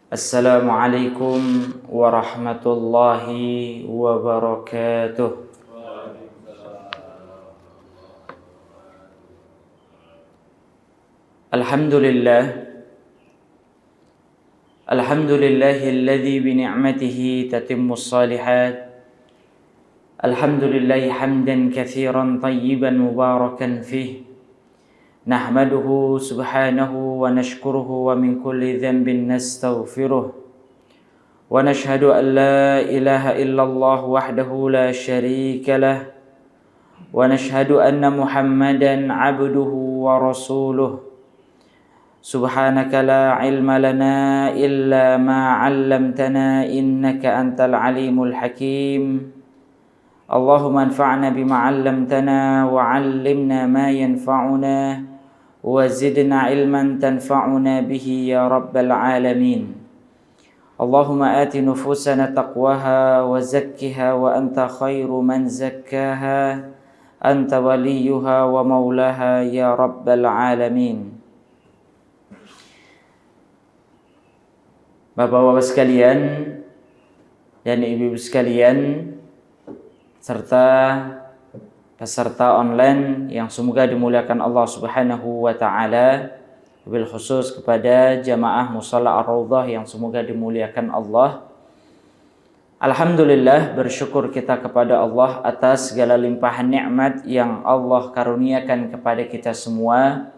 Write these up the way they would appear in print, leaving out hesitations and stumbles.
Assalamualaikum warahmatullahi wabarakatuh. Alhamdulillahilladzi bi ni'matihi tatimmus shalihat. Alhamdulillahi hamdan katsiran tayyiban mubarakan fihi. Nahmaduhu subhanahu wa nashkuruhu wa min kulli dhanbin nastaghfiruh. Wa nashhadu an la ilaha illallah wahdahu la syarika lah. Wa nashhadu anna Muhammadan abduhu wa rasuluh. Subhanaka la ilma lana illa ma 'allamtana innaka antal alimul hakim. Allahumma anfa'na bima 'allamtana wa 'allimna ma yanfa'una wa zidna ilman tanfa'una bihi ya rabbal alamin. Allahumma ati nufusana taqwaha wa zakkiha wa anta khairu man zakkaha anta waliyuha wa maulaha ya rabbal alamin. Bapak-bapak sekalian dan ibu-ibu sekalian serta peserta online yang semoga dimuliakan Allah Subhanahu wa taala, wabil khusus kepada jamaah Musalla Ar-Raudhah yang semoga dimuliakan Allah. Alhamdulillah, bersyukur kita kepada Allah atas segala limpahan nikmat yang Allah karuniakan kepada kita semua,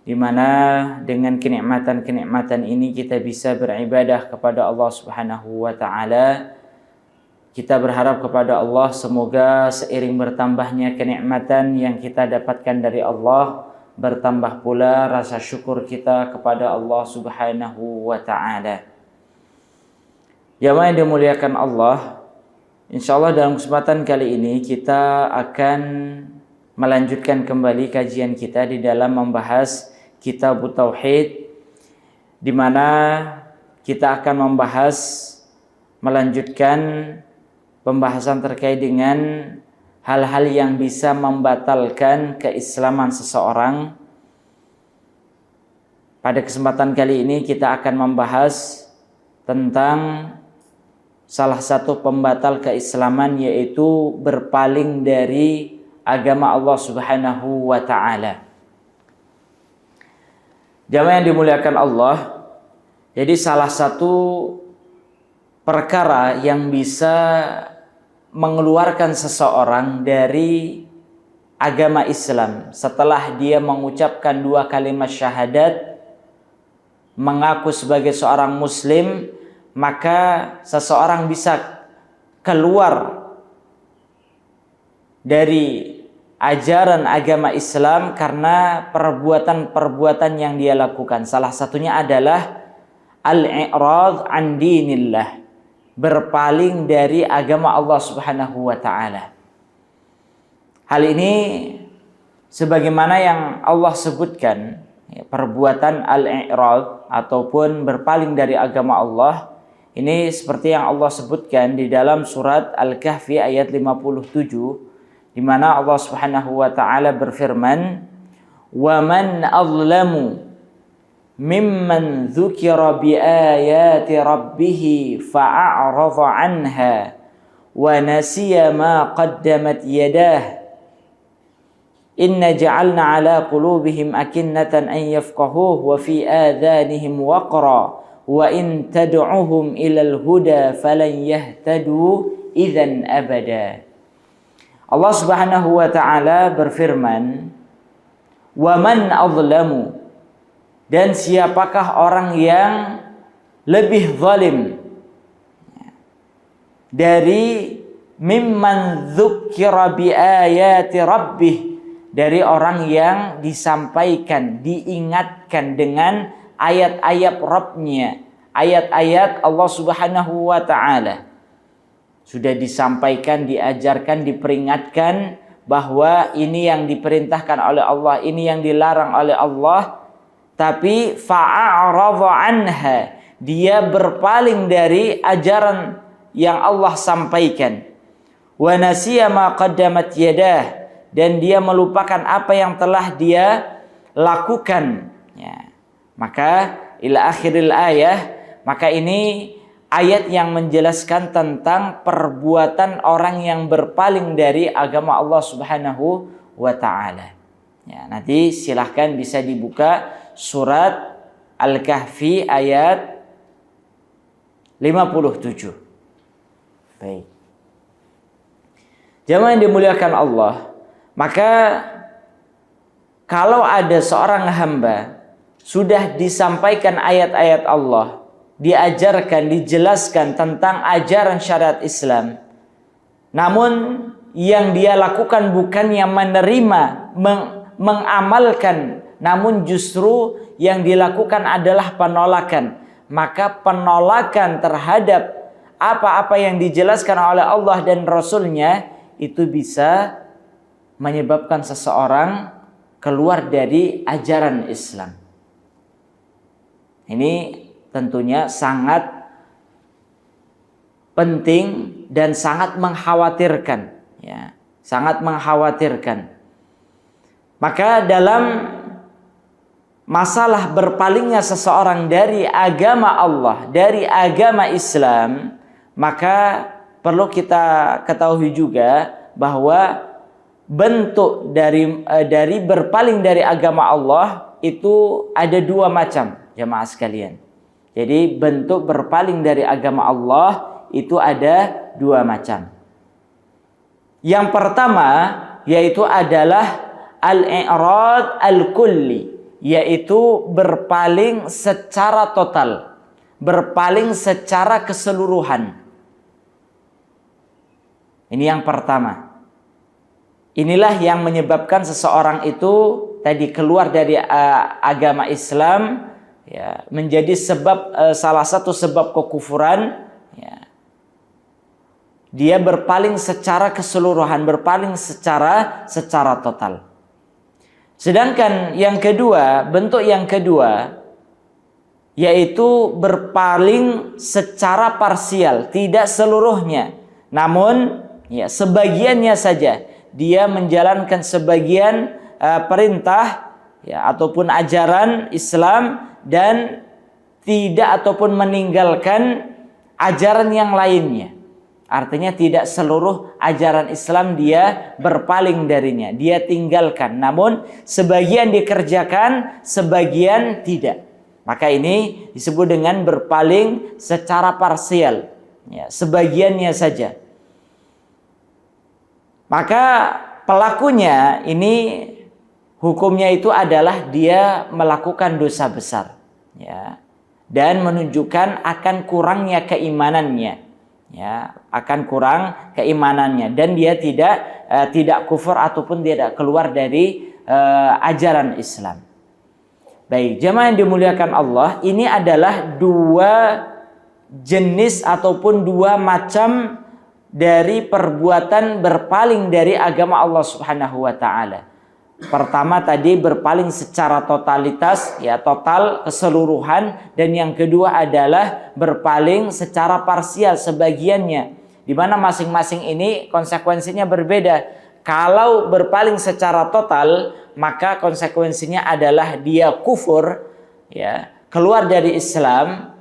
di mana dengan kenikmatan-kenikmatan ini kita bisa beribadah kepada Allah Subhanahu wa taala. Kita berharap kepada Allah semoga seiring bertambahnya kenikmatan yang kita dapatkan dari Allah, bertambah pula rasa syukur kita kepada Allah Subhanahu wa taala. Jamaah yang dimuliakan Allah, insyaallah dalam kesempatan kali ini kita akan melanjutkan kembali kajian kita di dalam membahas Kitab Tauhid, di mana kita akan melanjutkan pembahasan terkait dengan hal-hal yang bisa membatalkan keislaman seseorang. Pada kesempatan kali ini kita akan membahas tentang salah satu pembatal keislaman, yaitu berpaling dari agama Allah Subhanahu wa taala. Jamaah yang dimuliakan Allah, jadi salah satu perkara yang bisa mengeluarkan seseorang dari agama Islam setelah dia mengucapkan dua kalimat syahadat, mengaku sebagai seorang muslim, maka seseorang bisa keluar dari ajaran agama Islam karena perbuatan-perbuatan yang dia lakukan. Salah satunya adalah al-i'rad an dinillah, berpaling dari agama Allah Subhanahu wa taala. Hal ini sebagaimana yang Allah sebutkan, perbuatan al-i'rad ataupun berpaling dari agama Allah, ini seperti yang Allah sebutkan di dalam surat Al-Kahfi ayat 57, di mana Allah Subhanahu wa taala berfirman, "Wa man azlamu mimman dzukira bi ayati rabbih fa'arada 'anha wa nasiya ma qaddamat yadah inna ja'alna 'ala qulubihim akinnatan an yafqahuhu wa fi adhanihim waqra wa in tad'uhum ilal huda falan yahtadu idzan abada." Allah Subhanahu wa taala berfirman, "Wa man azlamu", dan siapakah orang yang lebih zalim dari mimman dzukira bi ayati rabbih, dari orang yang disampaikan, diingatkan dengan ayat-ayat Rabb-nya, ayat-ayat Allah Subhanahu wa taala. Sudah disampaikan, diajarkan, diperingatkan bahwa ini yang diperintahkan oleh Allah, ini yang dilarang oleh Allah, tapi fa'arada anha, dia berpaling dari ajaran yang Allah sampaikan. Wa nasiya ma qaddamat yadah, dan dia melupakan apa yang telah dia lakukan. Ya. Maka ila akhiril ayah, Maka ini ayat yang menjelaskan tentang perbuatan orang yang berpaling dari agama Allah Subhanahu wa taala. Ya, nanti silahkan bisa dibuka surat Al-Kahfi ayat 57. Baik. Jamaah yang dimuliakan Allah, maka kalau ada seorang hamba sudah disampaikan ayat-ayat Allah, diajarkan, dijelaskan tentang ajaran syariat Islam, namun yang dia lakukan bukan yang menerima, mengamalkan, namun justru yang dilakukan adalah penolakan, maka penolakan terhadap apa-apa yang dijelaskan oleh Allah dan Rasul-Nya itu bisa menyebabkan seseorang keluar dari ajaran Islam. Ini tentunya sangat penting dan sangat mengkhawatirkan, ya, sangat mengkhawatirkan. Maka dalam masalah berpalingnya seseorang dari agama Allah, dari agama Islam, maka perlu kita ketahui juga bahwa bentuk dari berpaling dari agama Allah itu ada dua macam, jemaah sekalian. Jadi bentuk berpaling dari agama Allah itu ada dua macam. Yang pertama yaitu adalah al-i'rad al-kulli, yaitu berpaling secara total, berpaling secara keseluruhan. Ini yang pertama. Inilah yang menyebabkan seseorang itu tadi keluar dari agama Islam, ya, menjadi salah satu sebab kekufuran. Ya. Dia berpaling secara keseluruhan, berpaling secara total. Sedangkan yang kedua, bentuk yang kedua, yaitu berpaling secara parsial, tidak seluruhnya, namun ya sebagiannya saja. Dia menjalankan sebagian perintah, ya, ataupun ajaran Islam dan tidak ataupun meninggalkan ajaran yang lainnya. Artinya tidak seluruh ajaran Islam dia berpaling darinya, dia tinggalkan. Namun sebagian dikerjakan, sebagian tidak. Maka ini disebut dengan berpaling secara parsial, ya, sebagiannya saja. Maka pelakunya ini hukumnya itu adalah dia melakukan dosa besar, ya, dan menunjukkan akan kurangnya keimanannya, ya, akan kurang keimanannya, dan dia tidak kufur ataupun tidak keluar dari ajaran Islam. Baik, jemaah yang dimuliakan Allah, ini adalah dua jenis ataupun dua macam dari perbuatan berpaling dari agama Allah Subhanahu wa taala. Pertama tadi berpaling secara totalitas, ya, total, keseluruhan, dan yang kedua adalah berpaling secara parsial, sebagiannya, di mana masing-masing ini konsekuensinya berbeda. Kalau berpaling secara total, maka konsekuensinya adalah dia kufur, ya, keluar dari Islam.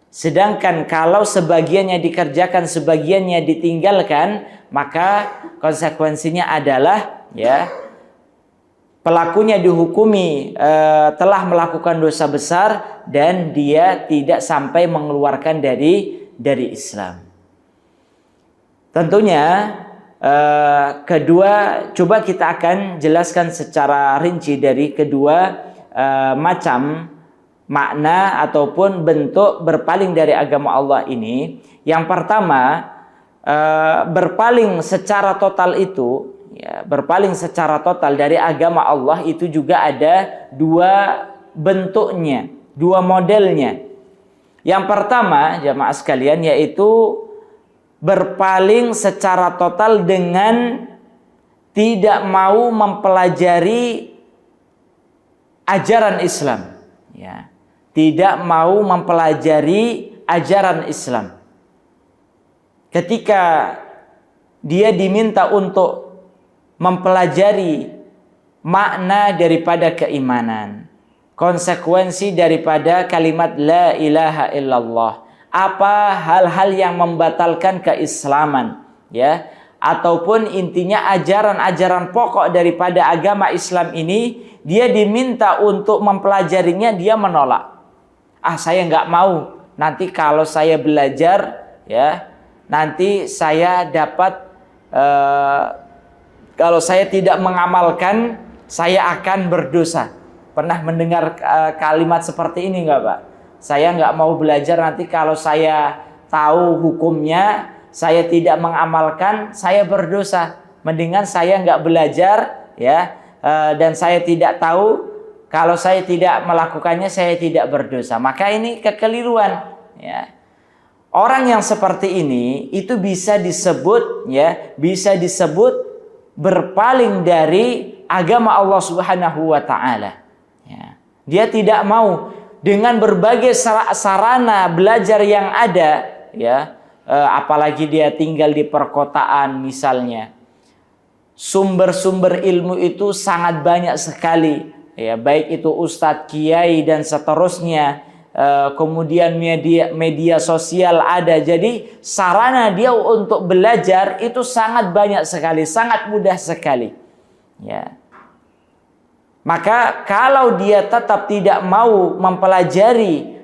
Sedangkan kalau sebagiannya dikerjakan, sebagiannya ditinggalkan, maka konsekuensinya adalah, ya, pelakunya dihukumi telah melakukan dosa besar dan dia tidak sampai mengeluarkan dari Islam. Tentunya kedua, coba kita akan jelaskan secara rinci dari kedua macam makna ataupun bentuk berpaling dari agama Allah ini. Yang pertama, berpaling secara total itu, ya, berpaling secara total dari agama Allah itu juga ada dua bentuknya, dua modelnya. Yang pertama, jamaah sekalian, yaitu berpaling secara total dengan tidak mau mempelajari ajaran Islam, ya, tidak mau mempelajari ajaran Islam. Ketika dia diminta untuk mempelajari makna daripada keimanan, konsekuensi daripada kalimat la ilaha illallah. Apa hal-hal yang membatalkan keislaman, ya, ataupun intinya ajaran-ajaran pokok daripada agama Islam ini, dia diminta untuk mempelajarinya, dia menolak. Saya nggak mau. Nanti kalau saya belajar, ya, nanti saya dapat kalau saya tidak mengamalkan, saya akan berdosa. Pernah mendengar kalimat seperti ini nggak, Pak? Saya nggak mau belajar, nanti kalau saya tahu hukumnya, saya tidak mengamalkan, saya berdosa. Mendingan saya nggak belajar, ya, dan saya tidak tahu, kalau saya tidak melakukannya, saya tidak berdosa. Maka ini kekeliruan, ya. Orang yang seperti ini itu bisa disebut, ya, bisa disebut berpaling dari agama Allah Subhanahu wa taala. Ya. Dia tidak mau dengan berbagai sarana belajar yang ada, ya, apalagi dia tinggal di perkotaan misalnya. Sumber-sumber ilmu itu sangat banyak sekali, ya, baik itu ustadz, kiai dan seterusnya. Kemudian media sosial ada. Jadi sarana dia untuk belajar itu sangat banyak sekali, sangat mudah sekali, ya. Maka kalau dia tetap tidak mau mempelajari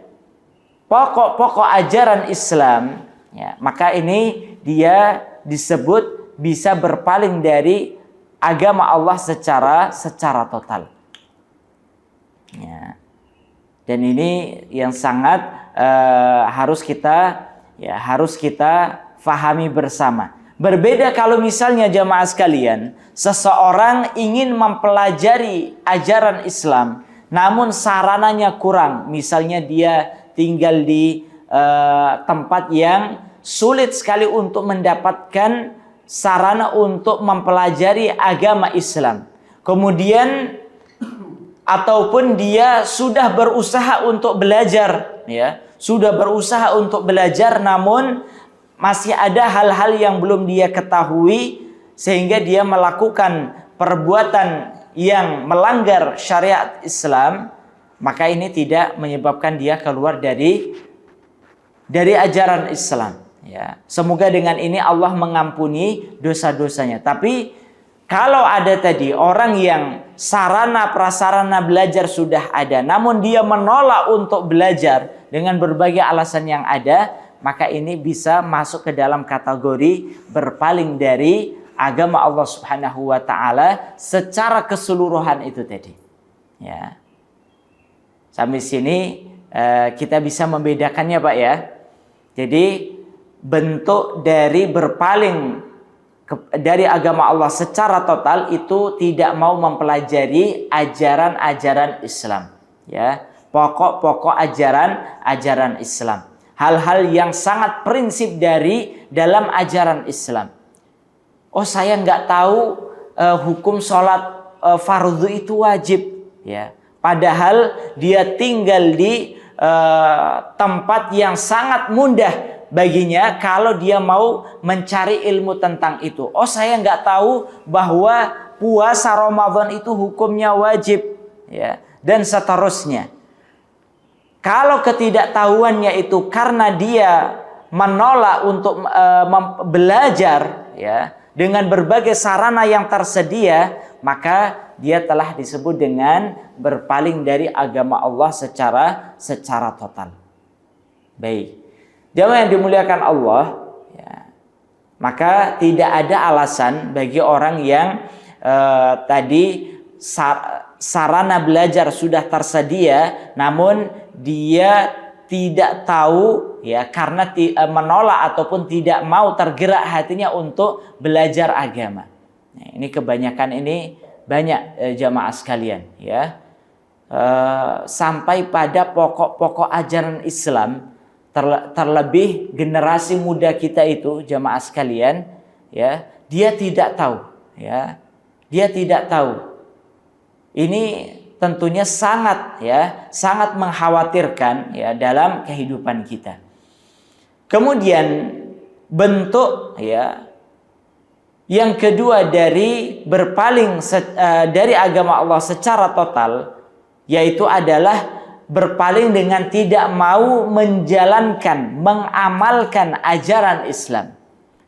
pokok-pokok ajaran Islam, ya, maka ini dia disebut bisa berpaling dari agama Allah secara total. Ya. Dan ini yang sangat harus kita fahami bersama. Berbeda kalau misalnya jamaah sekalian, seseorang ingin mempelajari ajaran Islam, namun sarananya kurang. Misalnya dia tinggal di tempat yang sulit sekali untuk mendapatkan sarana untuk mempelajari agama Islam. Kemudian ataupun dia sudah berusaha untuk belajar, ya, sudah berusaha untuk belajar, namun masih ada hal-hal yang belum dia ketahui sehingga dia melakukan perbuatan yang melanggar syariat Islam, maka ini tidak menyebabkan dia keluar dari ajaran Islam, ya. Semoga dengan ini Allah mengampuni dosa-dosanya. Tapi kalau ada tadi orang yang sarana prasarana belajar sudah ada, namun dia menolak untuk belajar dengan berbagai alasan yang ada, maka ini bisa masuk ke dalam kategori berpaling dari agama Allah Subhanahu wa taala secara keseluruhan itu tadi. Ya. Sampai sini kita bisa membedakannya, Pak, ya. Jadi bentuk dari berpaling dari agama Allah secara total itu tidak mau mempelajari ajaran-ajaran Islam, ya. Pokok-pokok ajaran Islam. Hal-hal yang sangat prinsip dari dalam ajaran Islam. Oh, saya nggak tahu hukum sholat fardu itu wajib, ya. Padahal dia tinggal di tempat yang sangat mudah baginya kalau dia mau mencari ilmu tentang itu. Oh, saya nggak tahu bahwa puasa Ramadan itu hukumnya wajib, ya, dan seterusnya. Kalau ketidaktahuannya itu karena dia menolak untuk belajar, ya, dengan berbagai sarana yang tersedia, maka dia telah disebut dengan berpaling dari agama Allah secara total. Baik. Jamaah yang dimuliakan Allah, ya, maka tidak ada alasan bagi orang yang tadi sarana belajar sudah tersedia, namun dia tidak tahu, ya, karena menolak ataupun tidak mau tergerak hatinya untuk belajar agama. Nah, ini kebanyakan ini banyak jamaah sekalian, ya, sampai pada pokok-pokok ajaran Islam. Terlebih generasi muda kita itu jamaah sekalian, ya, dia tidak tahu, ya, dia tidak tahu. Ini tentunya sangat mengkhawatirkan, ya, dalam kehidupan kita. Kemudian bentuk, ya, yang kedua dari berpaling dari agama Allah secara total yaitu adalah berpaling dengan tidak mau menjalankan, mengamalkan ajaran Islam.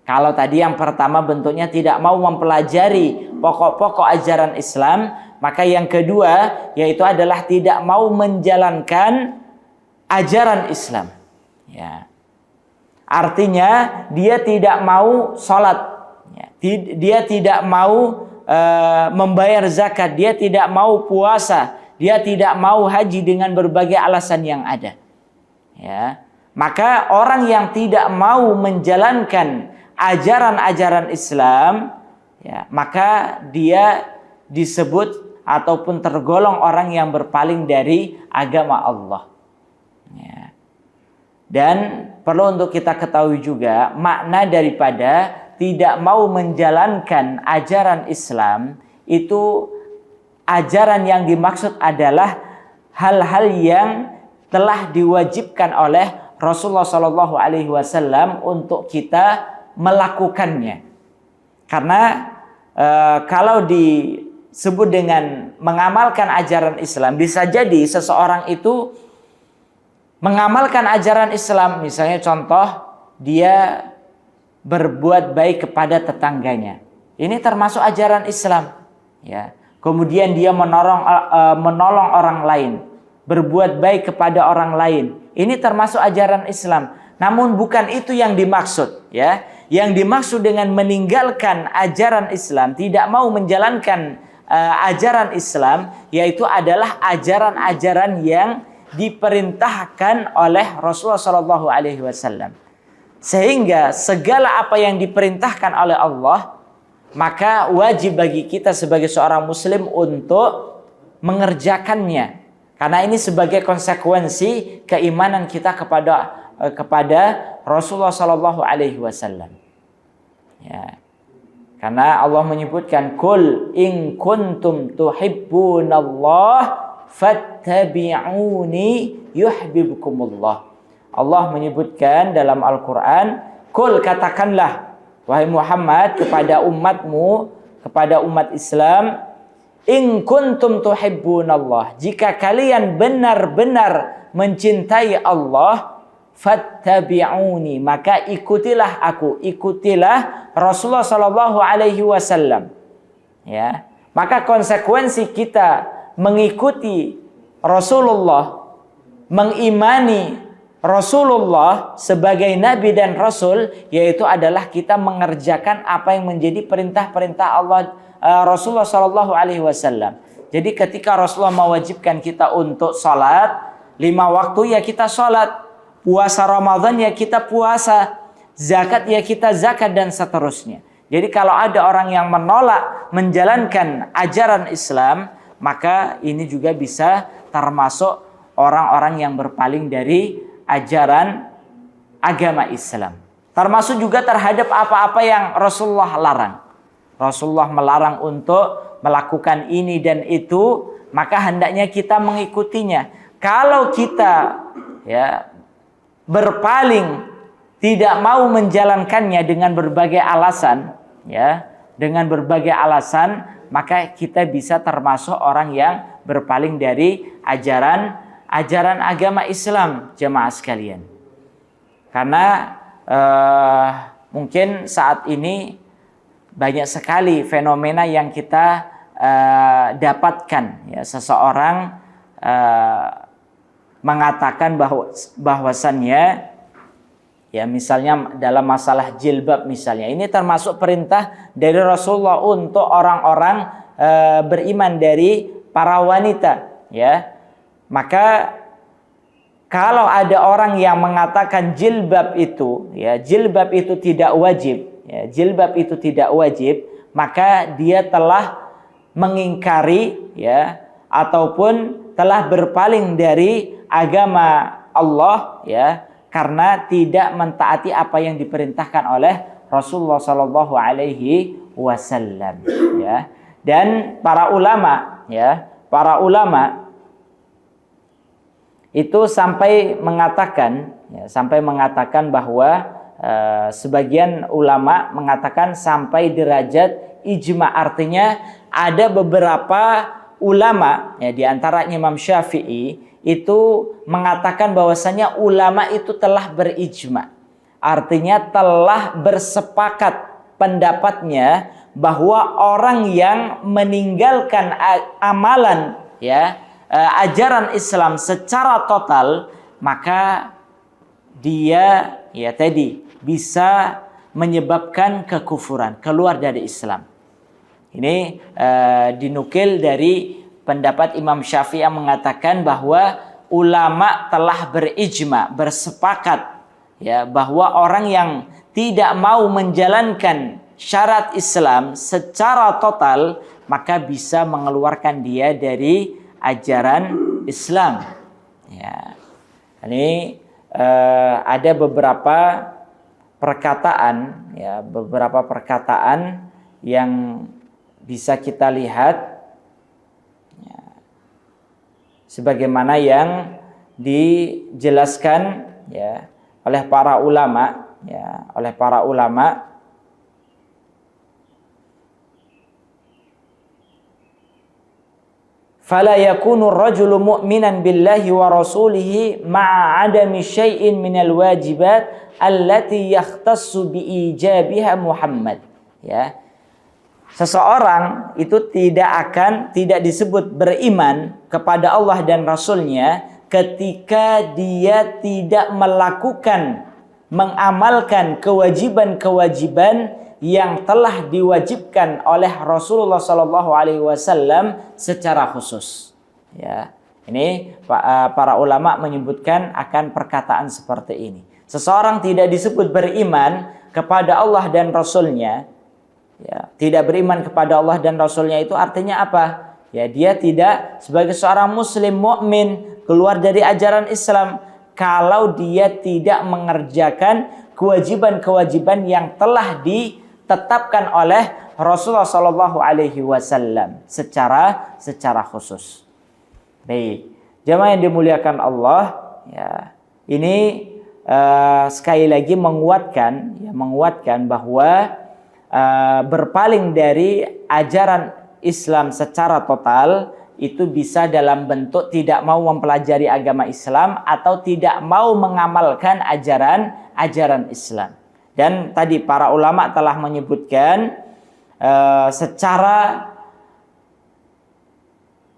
Kalau tadi yang pertama bentuknya tidak mau mempelajari pokok-pokok ajaran Islam, maka yang kedua yaitu adalah tidak mau menjalankan ajaran Islam. Ya. Artinya dia tidak mau sholat, ya. Dia tidak mau membayar zakat, dia tidak mau puasa, dia tidak mau haji dengan berbagai alasan yang ada. Ya. Maka orang yang tidak mau menjalankan ajaran-ajaran Islam, ya, maka dia disebut ataupun tergolong orang yang berpaling dari agama Allah. Ya. Dan perlu untuk kita ketahui juga makna daripada tidak mau menjalankan ajaran Islam itu, ajaran yang dimaksud adalah hal-hal yang telah diwajibkan oleh Rasulullah SAW untuk kita melakukannya. Karena kalau disebut dengan mengamalkan ajaran Islam, bisa jadi seseorang itu mengamalkan ajaran Islam, misalnya contoh dia berbuat baik kepada tetangganya, ini termasuk ajaran Islam, ya. Kemudian dia menolong orang lain, berbuat baik kepada orang lain, ini termasuk ajaran Islam. Namun bukan itu yang dimaksud, ya. Yang dimaksud dengan meninggalkan ajaran Islam, tidak mau menjalankan ajaran Islam, yaitu adalah ajaran-ajaran yang diperintahkan oleh Rasulullah SAW. Sehingga segala apa yang diperintahkan oleh Allah, maka wajib bagi kita sebagai seorang muslim untuk mengerjakannya. Karena ini sebagai konsekuensi keimanan kita kepada Rasulullah SAW. Ya. Karena Allah menyebutkan, Qul in kuntum tuhibbunallah fattabi'uni yuhibbukumullah. Allah menyebutkan dalam Al-Quran, Qul, katakanlah wahai Muhammad kepada umatmu, kepada umat Islam, in kuntum tuhibbunallah, jika kalian benar-benar mencintai Allah, fattabi'uni, maka ikutilah aku, ikutilah Rasulullah SAW. Ya, maka konsekuensi kita mengikuti Rasulullah, mengimani Rasulullah sebagai Nabi dan Rasul, yaitu adalah kita mengerjakan apa yang menjadi perintah-perintah Allah, Rasulullah SAW. Jadi ketika Rasulullah mewajibkan kita untuk sholat 5 waktu, ya kita sholat. Puasa Ramadan, ya kita puasa. Zakat, ya kita zakat, dan seterusnya. Jadi kalau ada orang yang menolak menjalankan ajaran Islam, maka ini juga bisa termasuk orang-orang yang berpaling dari ajaran agama Islam. Termasuk juga terhadap apa-apa yang Rasulullah larang. Rasulullah melarang untuk melakukan ini dan itu, maka hendaknya kita mengikutinya. Kalau kita ya berpaling, tidak mau menjalankannya dengan berbagai alasan, ya, dengan berbagai alasan, maka kita bisa termasuk orang yang berpaling dari ajaran agama Islam, jemaah sekalian. Karena mungkin saat ini banyak sekali fenomena yang kita dapatkan, ya, seseorang mengatakan bahwasannya, ya, misalnya dalam masalah jilbab misalnya, ini termasuk perintah dari Rasulullah untuk orang-orang beriman dari para wanita, ya. Maka kalau ada orang yang mengatakan jilbab itu, ya, jilbab itu tidak wajib, ya, jilbab itu tidak wajib, maka dia telah mengingkari, ya, ataupun telah berpaling dari agama Allah, ya, karena tidak mentaati apa yang diperintahkan oleh Rasulullah SAW, ya. Dan para ulama, ya, para ulama itu sampai mengatakan bahwa sebagian ulama mengatakan sampai derajat ijma, artinya ada beberapa ulama, ya, di antaranya Imam Syafi'i itu mengatakan bahwasanya ulama itu telah berijma. Artinya telah bersepakat pendapatnya bahwa orang yang meninggalkan amalan, ya, ajaran Islam secara total, maka dia, ya, tadi bisa menyebabkan kekufuran, keluar dari Islam. Ini dinukil dari pendapat Imam Syafi'i yang mengatakan bahwa ulama telah berijma, bersepakat, ya, bahwa orang yang tidak mau menjalankan syarat Islam secara total maka bisa mengeluarkan dia dari ajaran Islam. Ya. Ini ada beberapa perkataan, ya, beberapa perkataan yang bisa kita lihat, ya, sebagaimana yang dijelaskan, ya, oleh para ulama, ya, oleh para ulama. Fala yakunu ar-rajulu mu'minan billahi wa rasulihi ma'a 'adami syai'in minal wajibat allati yakhtassu bi ijabiha Muhammad. Ya. Seseorang itu tidak disebut beriman kepada Allah dan Rasulnya ketika dia tidak mengamalkan kewajiban-kewajiban yang telah diwajibkan oleh Rasulullah SAW secara khusus. Ya, ini para ulama menyebutkan akan perkataan seperti ini. Seseorang tidak disebut beriman kepada Allah dan Rasulnya. Ya, tidak beriman kepada Allah dan Rasulnya itu artinya apa? Ya, dia tidak sebagai seorang Muslim mukmin keluar dari ajaran Islam kalau dia tidak mengerjakan kewajiban-kewajiban yang telah ditetapkan oleh Rasulullah SAW secara khusus. Baik, jamaah yang dimuliakan Allah, ya, ini sekali lagi menguatkan bahwa berpaling dari ajaran Islam secara total itu bisa dalam bentuk tidak mau mempelajari agama Islam atau tidak mau mengamalkan ajaran Islam. Dan tadi para ulama telah menyebutkan secara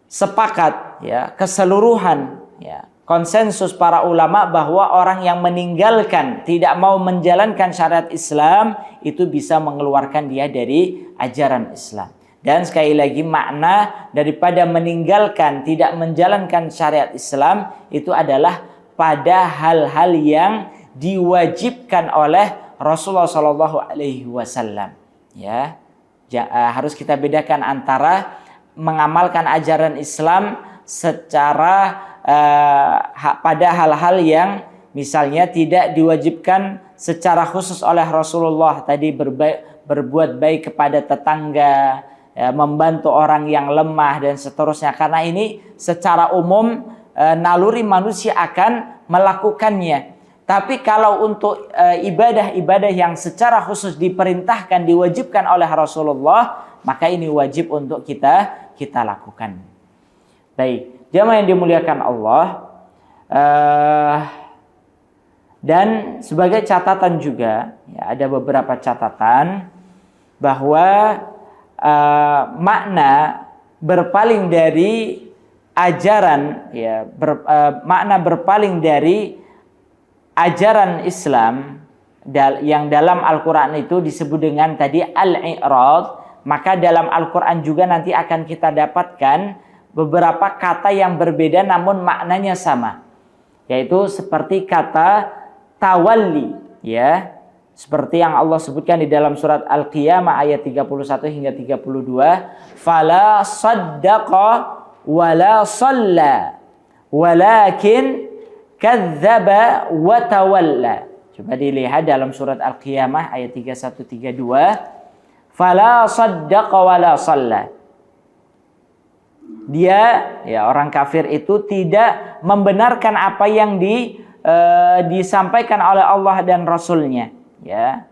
sepakat, ya, keseluruhan, ya, konsensus para ulama bahwa orang yang meninggalkan, tidak mau menjalankan syariat Islam itu bisa mengeluarkan dia dari ajaran Islam. Dan sekali lagi makna daripada meninggalkan, tidak menjalankan syariat Islam itu adalah pada hal-hal yang diwajibkan oleh Rasulullah SAW. Ya, harus kita bedakan antara mengamalkan ajaran Islam secara pada hal-hal yang misalnya tidak diwajibkan secara khusus oleh Rasulullah, tadi berbuat baik kepada tetangga, ya, membantu orang yang lemah dan seterusnya, karena ini secara umum naluri manusia akan melakukannya. Tapi kalau untuk ibadah-ibadah yang secara khusus diperintahkan, diwajibkan oleh Rasulullah, maka ini wajib untuk kita lakukan. Baik, jamaah yang dimuliakan Allah, dan sebagai catatan juga, ya, ada beberapa catatan bahwa makna berpaling dari ajaran, ya, makna berpaling dari ajaran Islam yang dalam Al-Quran itu disebut dengan tadi al-i'rad, maka dalam Al-Quran juga nanti akan kita dapatkan beberapa kata yang berbeda namun maknanya sama, yaitu seperti kata tawalli, ya, seperti yang Allah sebutkan di dalam surat Al-Qiyamah ayat 31 hingga 32, fala saddaqa wala shalla walakin kadzdzaba wa tawalla. Coba dilihat dalam surat Al-Qiyamah ayat 31-32, fala saddaqa wala shalla. Dia, ya, orang kafir itu tidak membenarkan apa yang disampaikan oleh Allah dan Rasulnya, ya.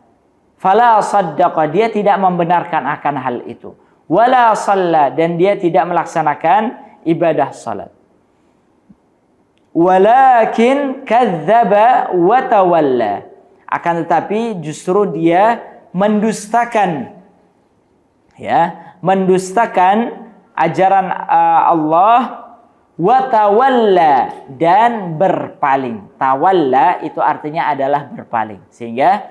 Fala saddaqa, dia tidak membenarkan akan hal itu. wala shalla, dan dia tidak melaksanakan ibadah salat. Walakin kadzdzaba wa tawalla, akan tetapi justru dia mendustakan, ya, mendustakan ajaran Allah, wa tawalla, dan berpaling. Tawalla itu artinya adalah berpaling. Sehingga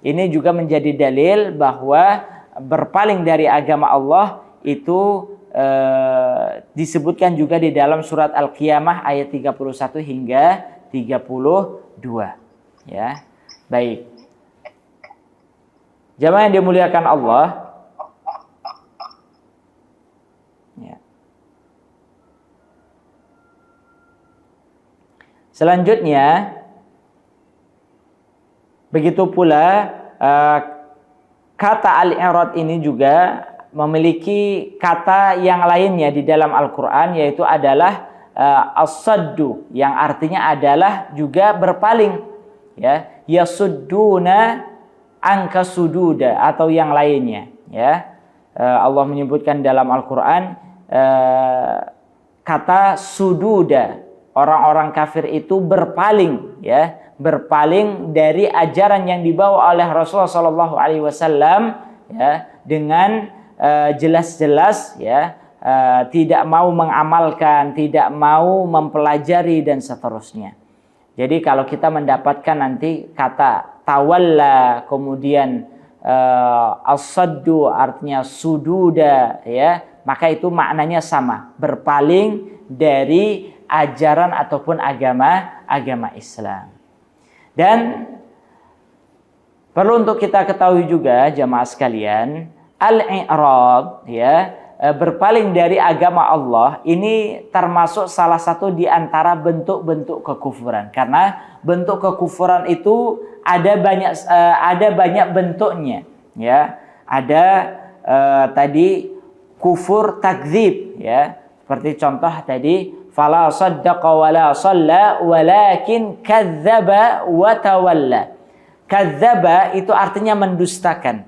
ini juga menjadi dalil bahwa berpaling dari agama Allah itu disebutkan juga di dalam surat Al-Qiyamah ayat 31 hingga 32. Ya. Baik. Jamaah yang dimuliakan Allah. Ya. Selanjutnya, begitu pula kata al-i'rad ini juga memiliki kata yang lainnya di dalam Al-Quran, yaitu adalah as-saddu, yang artinya adalah juga berpaling, ya, yasudduna anka sududa, atau yang lainnya, ya. Allah menyebutkan dalam Al-Quran kata sududa, orang-orang kafir itu berpaling, ya, berpaling dari ajaran yang dibawa oleh Rasulullah SAW, ya, dengan jelas-jelas, ya, tidak mau mengamalkan, tidak mau mempelajari, dan seterusnya. Jadi kalau kita mendapatkan nanti kata tawalla, kemudian as-saddu artinya sududa, ya, maka itu maknanya sama, berpaling dari ajaran ataupun agama Islam. Dan perlu untuk kita ketahui juga jamaah sekalian, al-i'rad, ya, berpaling dari agama Allah ini termasuk salah satu di antara bentuk-bentuk kekufuran. Karena bentuk kekufuran itu ada banyak bentuknya, ya. Ada tadi kufur takdzib, ya. Seperti contoh tadi, fala saddaqa wala shalla walakin kadzdzaba wa tawalla. Kadzdzaba itu artinya mendustakan.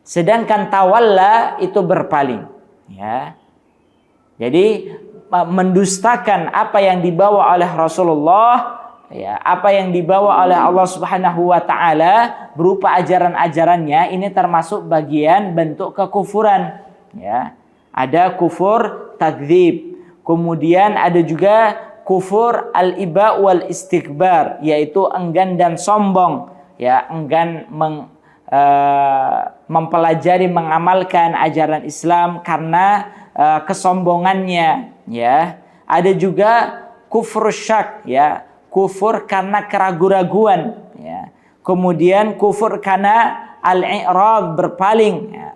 Sedangkan tawalla itu berpaling, ya. Jadi mendustakan apa yang dibawa oleh Rasulullah, ya, apa yang dibawa oleh Allah Subhanahu wa taala berupa ajaran-ajarannya, ini termasuk bagian bentuk kekufuran, ya. Ada kufur takdzib, kemudian ada juga kufur al-iba wal istikbar, yaitu enggan dan sombong, ya, enggan mempelajari, mengamalkan ajaran Islam karena kesombongannya, ya. Ada juga kufur syak, ya, kufur karena keraguan-raguan, ya. Kemudian kufur karena al-i'rad, berpaling, ya.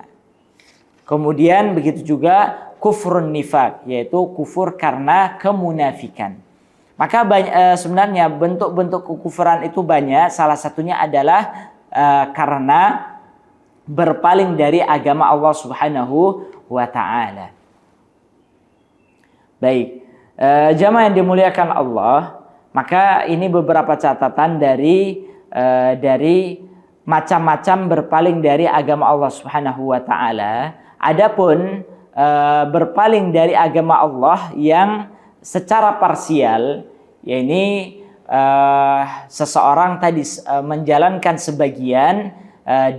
Kemudian begitu juga kufrun nifaq, yaitu kufur karena kemunafikan. Maka sebenarnya bentuk-bentuk kekufuran itu banyak, salah satunya adalah karena berpaling dari agama Allah Subhanahu wa taala. Baik, jamaah yang dimuliakan Allah, maka ini beberapa catatan dari macam-macam berpaling dari agama Allah Subhanahu wa taala. Adapun berpaling dari agama Allah yang secara parsial, yakni seseorang tadi menjalankan sebagian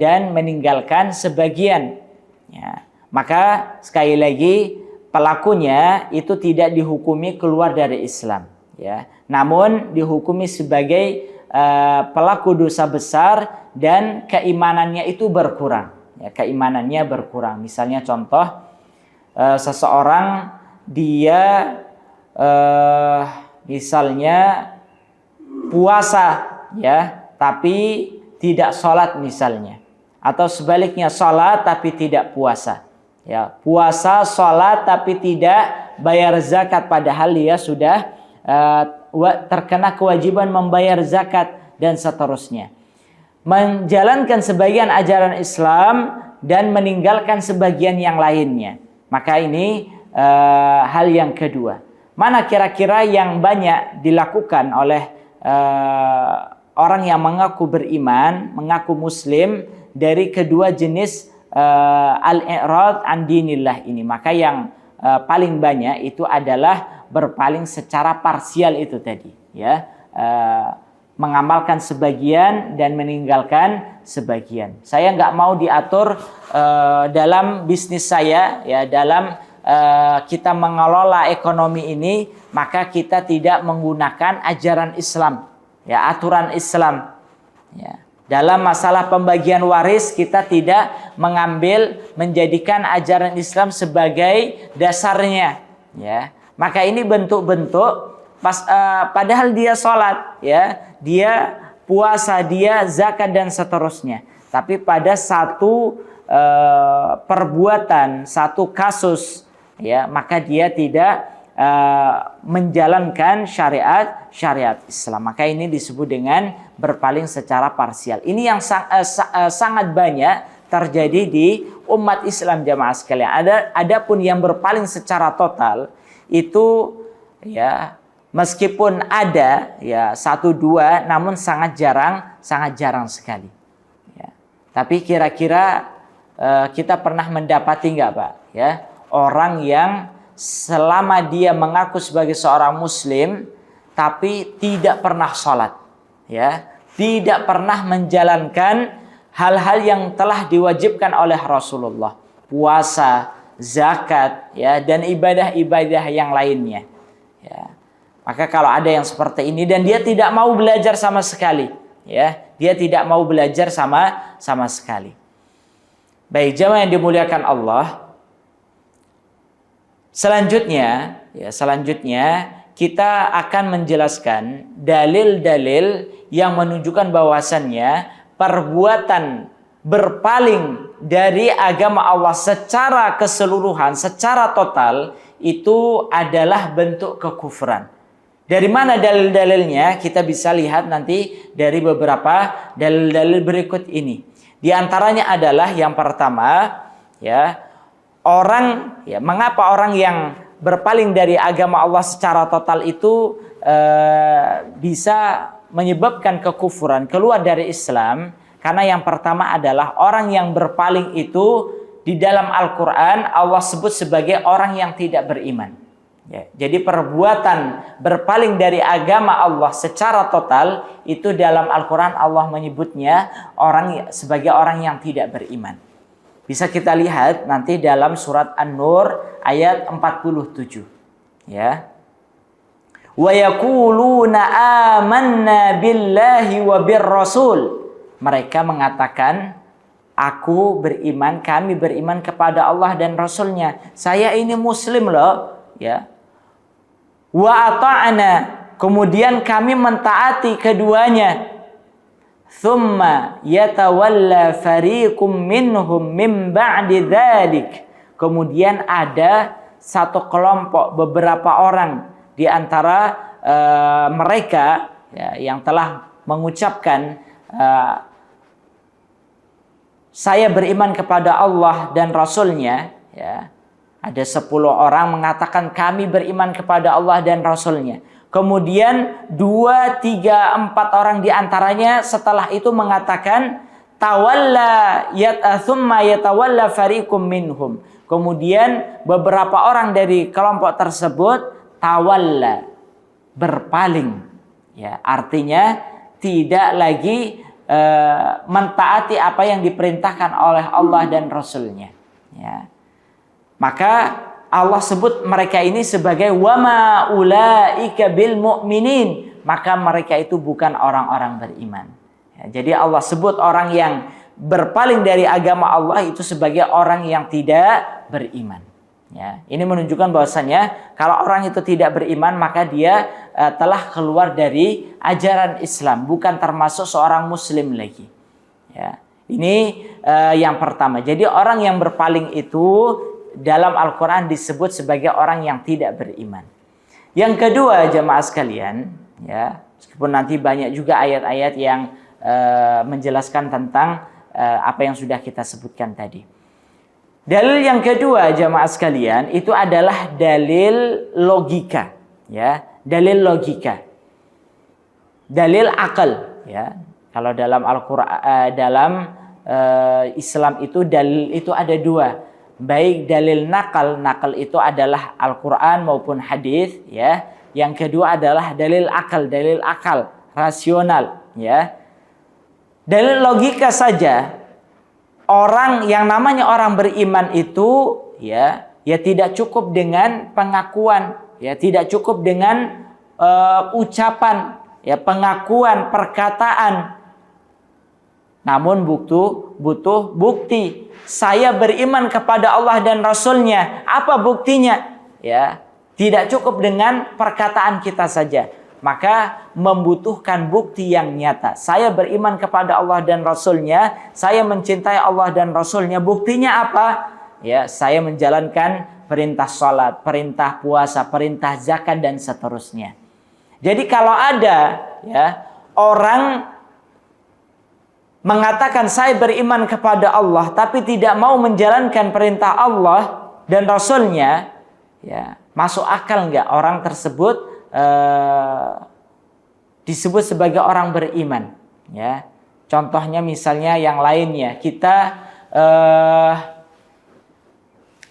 dan meninggalkan sebagian, ya, maka sekali lagi pelakunya itu tidak dihukumi keluar dari Islam, ya, namun dihukumi sebagai pelaku dosa besar dan keimanannya itu berkurang, ya, keimanannya berkurang. Misalnya contoh, seseorang dia misalnya puasa, ya, tapi tidak sholat misalnya, atau sebaliknya sholat tapi tidak puasa, ya, puasa sholat tapi tidak bayar zakat, padahal dia sudah terkena kewajiban membayar zakat, dan seterusnya. Menjalankan sebagian ajaran Islam dan meninggalkan sebagian yang lainnya, maka ini hal yang kedua. Mana kira-kira yang banyak dilakukan oleh orang yang mengaku beriman, mengaku muslim, dari kedua jenis al-i'rad an dinillah ini. Maka yang paling banyak itu adalah berpaling secara parsial itu tadi, ya. Mengamalkan sebagian dan meninggalkan sebagian. Saya nggak mau diatur dalam bisnis saya, ya, dalam kita mengelola ekonomi ini, maka kita tidak menggunakan ajaran Islam, ya, aturan Islam, ya. Dalam masalah pembagian waris kita tidak menjadikan ajaran Islam sebagai dasarnya, ya. Maka ini bentuk-bentuk padahal dia sholat, ya, dia puasa, dia zakat dan seterusnya. Tapi pada satu perbuatan, satu kasus, ya, maka dia tidak menjalankan syariat Islam. Maka ini disebut dengan berpaling secara parsial. Ini yang sangat banyak terjadi di umat Islam, jamaah sekalian. Adapun yang berpaling secara total itu, ya, meskipun ada, ya, 1-2, namun sangat jarang sekali, ya. Tapi kira-kira kita pernah mendapati nggak, Pak, ya, orang yang selama dia mengaku sebagai seorang muslim tapi tidak pernah sholat, ya, tidak pernah menjalankan hal-hal yang telah diwajibkan oleh Rasulullah, puasa, zakat, ya, dan ibadah-ibadah yang lainnya, ya. Maka kalau ada yang seperti ini dan dia tidak mau belajar sama sekali, ya, dia tidak mau belajar sama sekali. Baik, jamaah yang dimuliakan Allah. Selanjutnya kita akan menjelaskan dalil-dalil yang menunjukkan bahwasannya perbuatan berpaling dari agama Allah secara keseluruhan, secara total, itu adalah bentuk kekufuran. Dari mana dalil-dalilnya? Kita bisa lihat nanti dari beberapa dalil-dalil berikut ini. Di antaranya adalah yang pertama, ya, mengapa orang yang berpaling dari agama Allah secara total itu bisa menyebabkan kekufuran, keluar dari Islam? Karena yang pertama adalah orang yang berpaling itu di dalam Al-Quran Allah sebut sebagai orang yang tidak beriman, ya. Jadi perbuatan berpaling dari agama Allah secara total itu dalam Al-Quran Allah menyebutnya sebagai orang yang tidak beriman. Bisa kita lihat nanti dalam surat An-Nur ayat 47, ya. Wa yaquluna amanna billahi wa birrasul. Mereka mengatakan, kami beriman kepada Allah dan Rasulnya. Saya ini muslim loh, ya. Wa ata'na, kemudian kami mentaati keduanya. Thumma yatawalla fariqum minhum min ba'di dzalik. Kemudian ada satu kelompok, beberapa orang di antara mereka, ya, yang telah mengucapkan saya beriman kepada Allah dan Rasulnya, ya. Ada 10 orang mengatakan kami beriman kepada Allah dan Rasulnya. Kemudian 2, 3, 4 orang di antaranya setelah itu mengatakan thumma yatawalla fariqum minhum. Kemudian beberapa orang dari kelompok tersebut tawalla, berpaling, ya, artinya tidak lagi mentaati apa yang diperintahkan oleh Allah dan Rasulnya, ya. Maka Allah sebut mereka ini sebagai wama ulaika bil mu'minin, maka mereka itu bukan orang-orang beriman, ya. Jadi Allah sebut orang yang berpaling dari agama Allah itu sebagai orang yang tidak beriman, ya. Ini menunjukkan bahwasanya kalau orang itu tidak beriman maka dia telah keluar dari ajaran Islam, bukan termasuk seorang muslim lagi, ya. Ini yang pertama. Jadi orang yang berpaling itu dalam Al-Quran disebut sebagai orang yang tidak beriman. Yang kedua, jemaah sekalian, ya, meskipun nanti banyak juga ayat-ayat yang menjelaskan tentang apa yang sudah kita sebutkan tadi. Dalil yang kedua, jemaah sekalian, itu adalah dalil logika, ya, dalil logika, dalil akal, ya. Kalau dalam Al-Quran, dalam Islam itu dalil itu ada dua. Baik dalil nakal itu adalah Al-Quran maupun hadis, ya. Yang kedua adalah dalil akal, rasional, ya. Dalil logika saja, orang yang namanya orang beriman itu, ya tidak cukup dengan pengakuan, ya tidak cukup dengan ucapan, ya pengakuan, perkataan. Namun butuh bukti. Saya beriman kepada Allah dan Rasul-Nya. Apa buktinya? Ya, tidak cukup dengan perkataan kita saja. Maka membutuhkan bukti yang nyata. Saya beriman kepada Allah dan Rasul-Nya. Saya mencintai Allah dan Rasul-Nya. Buktinya apa? Ya, saya menjalankan perintah salat, perintah puasa, perintah zakat dan seterusnya. Jadi kalau ada, ya, orang mengatakan saya beriman kepada Allah tapi tidak mau menjalankan perintah Allah dan Rasul-Nya, ya, masuk akal nggak orang tersebut disebut sebagai orang beriman, ya? Contohnya misalnya yang lainnya, kita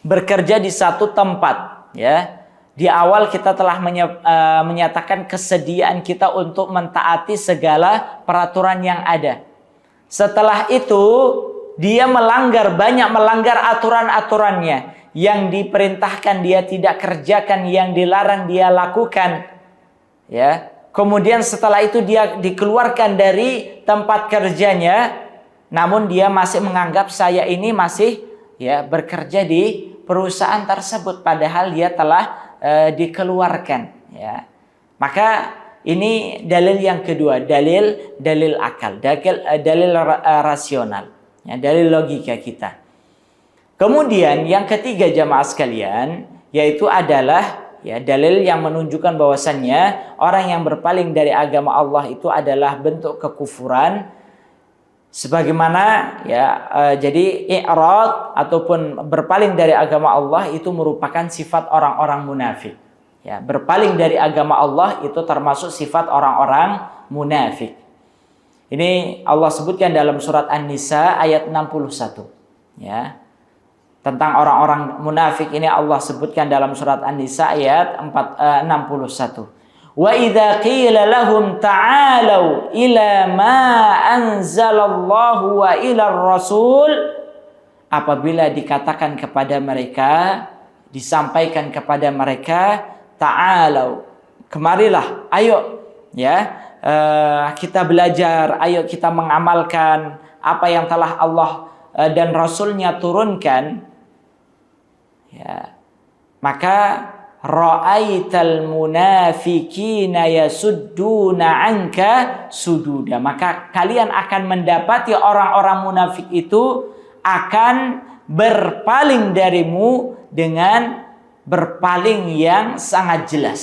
bekerja di satu tempat, ya. Di awal kita telah menyatakan kesediaan kita untuk mentaati segala peraturan yang ada. Setelah itu dia banyak melanggar aturan-aturannya. Yang diperintahkan dia tidak kerjakan, yang dilarang dia lakukan. Ya. Kemudian setelah itu dia dikeluarkan dari tempat kerjanya, namun dia masih menganggap saya ini masih, ya, bekerja di perusahaan tersebut padahal dia telah dikeluarkan, ya. Maka ini dalil yang kedua, dalil akal, dalil rasional, ya, dalil logika kita. Kemudian yang ketiga jamaah sekalian, yaitu adalah, ya, dalil yang menunjukkan bahwasannya orang yang berpaling dari agama Allah itu adalah bentuk kekufuran. Sebagaimana, ya, jadi i'rad ataupun berpaling dari agama Allah itu merupakan sifat orang-orang munafik. Ya, berpaling dari agama Allah itu termasuk sifat orang-orang munafik. Ini Allah sebutkan dalam surat An-Nisa ayat 61. Ya. Tentang orang-orang munafik ini Allah sebutkan dalam surat An-Nisa ayat 61. Wa idza qila lahum ta'alu ila ma anzalallahu wa ila ar-rasul, apabila dikatakan kepada mereka, disampaikan kepada mereka, ta'alu, kemarilah, ayo, ya, kita belajar, ayo kita mengamalkan apa yang telah Allah dan Rasul-Nya turunkan, ya, maka ra'aital munafiqina yasudduna anka sududa, maka kalian akan mendapati orang-orang munafik itu akan berpaling darimu dengan berpaling yang sangat jelas,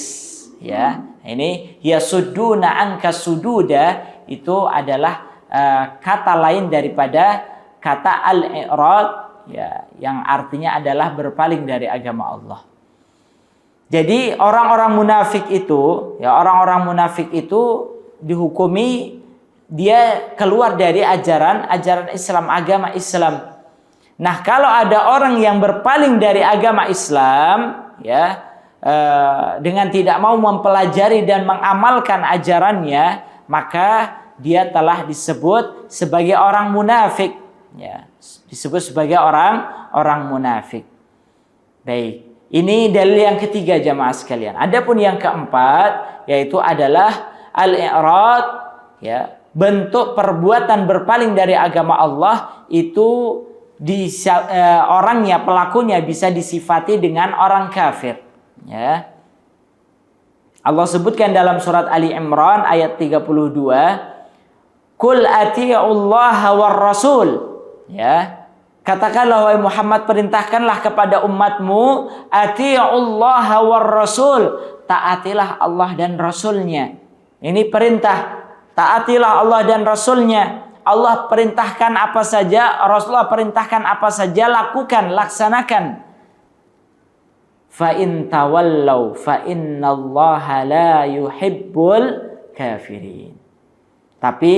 ya. Ini yasudduna anka sududa itu adalah kata lain daripada kata al-i'rad, ya, yang artinya adalah berpaling dari agama Allah. Jadi orang-orang munafik itu, ya, orang-orang munafik itu dihukumi dia keluar dari ajaran Islam, agama Islam. Nah, kalau ada orang yang berpaling dari agama Islam, ya, dengan tidak mau mempelajari dan mengamalkan ajarannya, maka dia telah disebut sebagai orang munafik, ya, disebut sebagai orang munafik. Baik, ini dalil yang ketiga jamaah sekalian. Adapun yang keempat yaitu adalah al-i'rad, ya, bentuk perbuatan berpaling dari agama Allah itu orangnya, pelakunya bisa disifati dengan orang kafir, ya. Allah sebutkan dalam surat Ali Imran ayat 32, "Qul atii'ullaha war rasul." Ya. Katakanlah wahai Muhammad, perintahkanlah kepada umatmu, atii'ullaha war rasul, taatilah Allah dan Rasul-Nya. Ini perintah, taatilah Allah dan Rasul-Nya. Allah perintahkan apa saja, Rasulullah perintahkan apa saja, lakukan, laksanakan. Fa in tawallau fa innallaha la yuhibbul kafirin. Tapi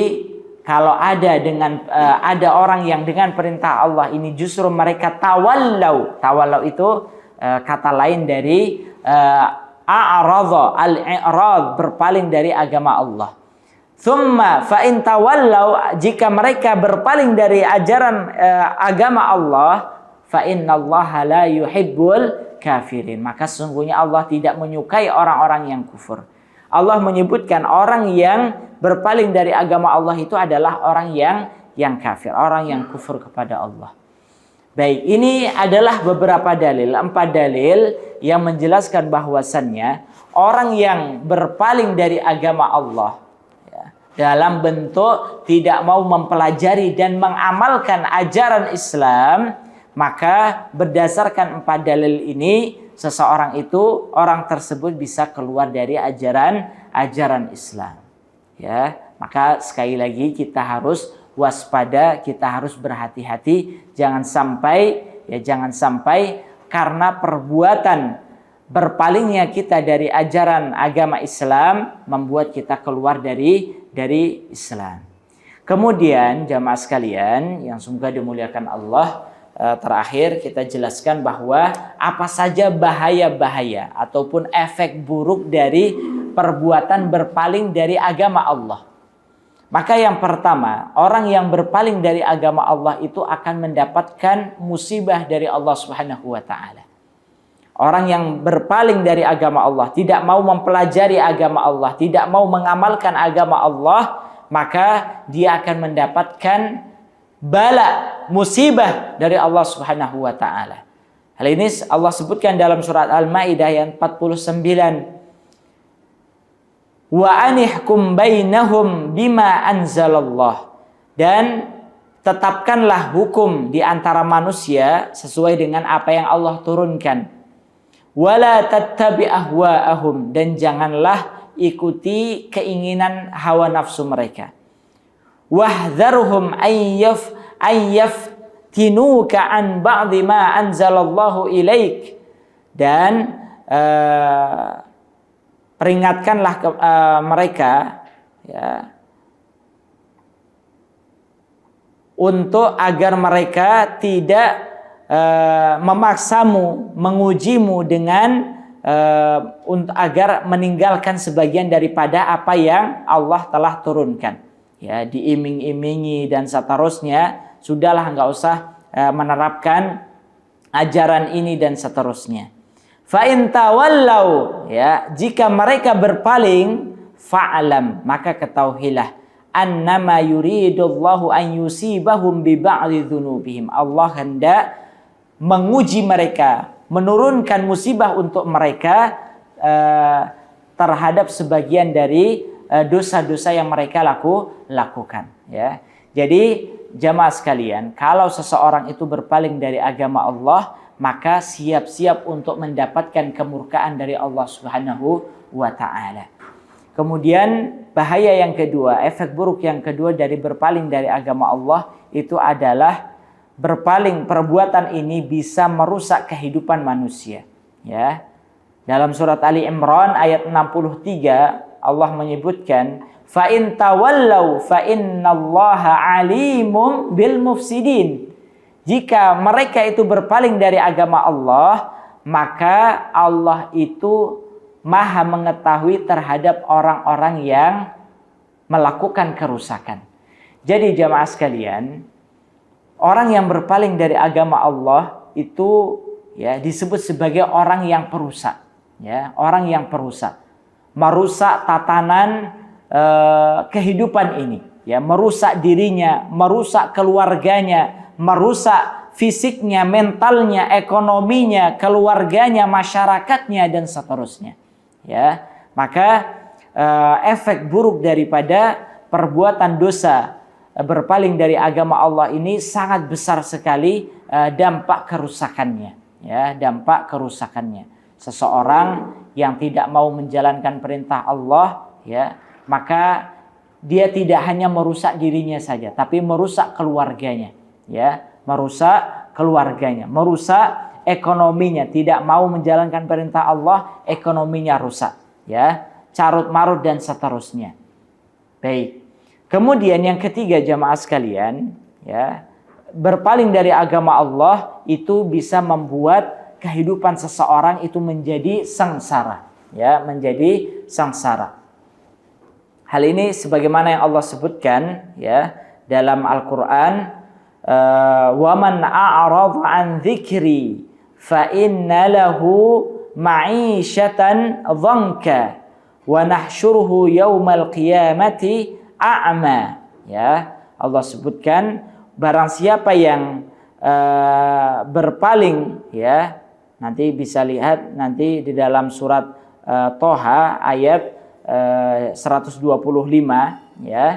kalau ada orang yang dengan perintah Allah ini justru mereka tawallau. Tawallau itu kata lain dari a'radha, al-i'rad, berpaling dari agama Allah. Tsumma fa in tawallau, jika mereka berpaling dari ajaran agama Allah, fa innallaha la yuhibbul kafirin, maka sesungguhnya Allah tidak menyukai orang-orang yang kufur. Allah menyebutkan orang yang berpaling dari agama Allah itu adalah orang yang kafir, orang yang kufur kepada Allah. Baik, ini adalah beberapa dalil, 4 dalil yang menjelaskan bahwasannya orang yang berpaling dari agama Allah ya, dalam bentuk tidak mau mempelajari dan mengamalkan ajaran Islam, maka berdasarkan 4 dalil ini seseorang itu, orang tersebut bisa keluar dari ajaran Islam. Ya, maka sekali lagi kita harus waspada, kita harus berhati-hati, jangan sampai karena perbuatan berpalingnya kita dari ajaran agama Islam membuat kita keluar dari Islam. Kemudian jamaah sekalian yang semoga dimuliakan Allah, terakhir kita jelaskan bahwa apa saja bahaya-bahaya ataupun efek buruk dari perbuatan berpaling dari agama Allah. Maka yang pertama, orang yang berpaling dari agama Allah itu akan mendapatkan musibah dari Allah Subhanahu wa taala. Orang yang berpaling dari agama Allah, tidak mau mempelajari agama Allah, tidak mau mengamalkan agama Allah, maka dia akan mendapatkan bala, musibah dari Allah Subhanahu wa taala. Hal ini Allah sebutkan dalam surat Al-Maidah ayat 49. Wa anihkum bainahum bima anzalallah, dan tetapkanlah hukum di antara manusia sesuai dengan apa yang Allah turunkan. Wala tattabi ahwa'ahum, dan janganlah ikuti keinginan hawa nafsu mereka. Wahdharhum ayyaftinuka an ba'di ma anzalallahu ilaik, dan peringatkanlah mereka ya, untuk agar mereka tidak memaksamu, mengujimu dengan agar meninggalkan sebagian daripada apa yang Allah telah turunkan. Ya, diiming-imingi dan seterusnya, sudahlah nggak usah menerapkan ajaran ini dan seterusnya. Fa in tawallau, ya, jika mereka berpaling, fa'lam, maka ketahuilah annama yuridullahu an yusibahum bi ba'dhi dzunubihim. Allah hendak menguji mereka, menurunkan musibah untuk mereka terhadap sebagian dari dosa-dosa yang mereka lakukan, ya. Jadi jamaah sekalian, kalau seseorang itu berpaling dari agama Allah, maka siap-siap untuk mendapatkan kemurkaan dari Allah Subhanahu wa taala. Kemudian bahaya yang kedua, efek buruk yang kedua dari berpaling dari agama Allah itu adalah berpaling, perbuatan ini bisa merusak kehidupan manusia, ya. Dalam surat Ali Imran ayat 63 Allah menyebutkan fa in tawallau fa innallaha alimum bil mufsidin. Jika mereka itu berpaling dari agama Allah, maka Allah itu Maha mengetahui terhadap orang-orang yang melakukan kerusakan. Jadi jamaah sekalian, orang yang berpaling dari agama Allah itu ya disebut sebagai orang yang perusak, ya, orang yang perusak. Merusak tatanan kehidupan ini, ya, merusak dirinya, merusak keluarganya, merusak fisiknya, mentalnya, ekonominya, keluarganya, masyarakatnya dan seterusnya. Ya, maka efek buruk daripada perbuatan dosa berpaling dari agama Allah ini sangat besar sekali dampak kerusakannya. Ya, dampak kerusakannya. Seseorang yang tidak mau menjalankan perintah Allah, ya, maka dia tidak hanya merusak dirinya saja, tapi merusak keluarganya. Ya, merusak keluarganya, merusak ekonominya, tidak mau menjalankan perintah Allah, ekonominya rusak, ya, carut marut dan seterusnya. Baik. Kemudian yang ketiga jamaah sekalian, ya, berpaling dari agama Allah itu bisa membuat kehidupan seseorang itu menjadi sengsara, ya, menjadi sengsara. Hal ini sebagaimana yang Allah sebutkan, ya, dalam Al-Qur'an, wa man a'rada an dzikri fa inna lahu ma'isyatan dhanka wa nahsyuruhu yaumal qiyamati a'ma. Ya, Allah sebutkan barang siapa yang berpaling, ya, nanti bisa lihat nanti di dalam surat Toha ayat 125, ya.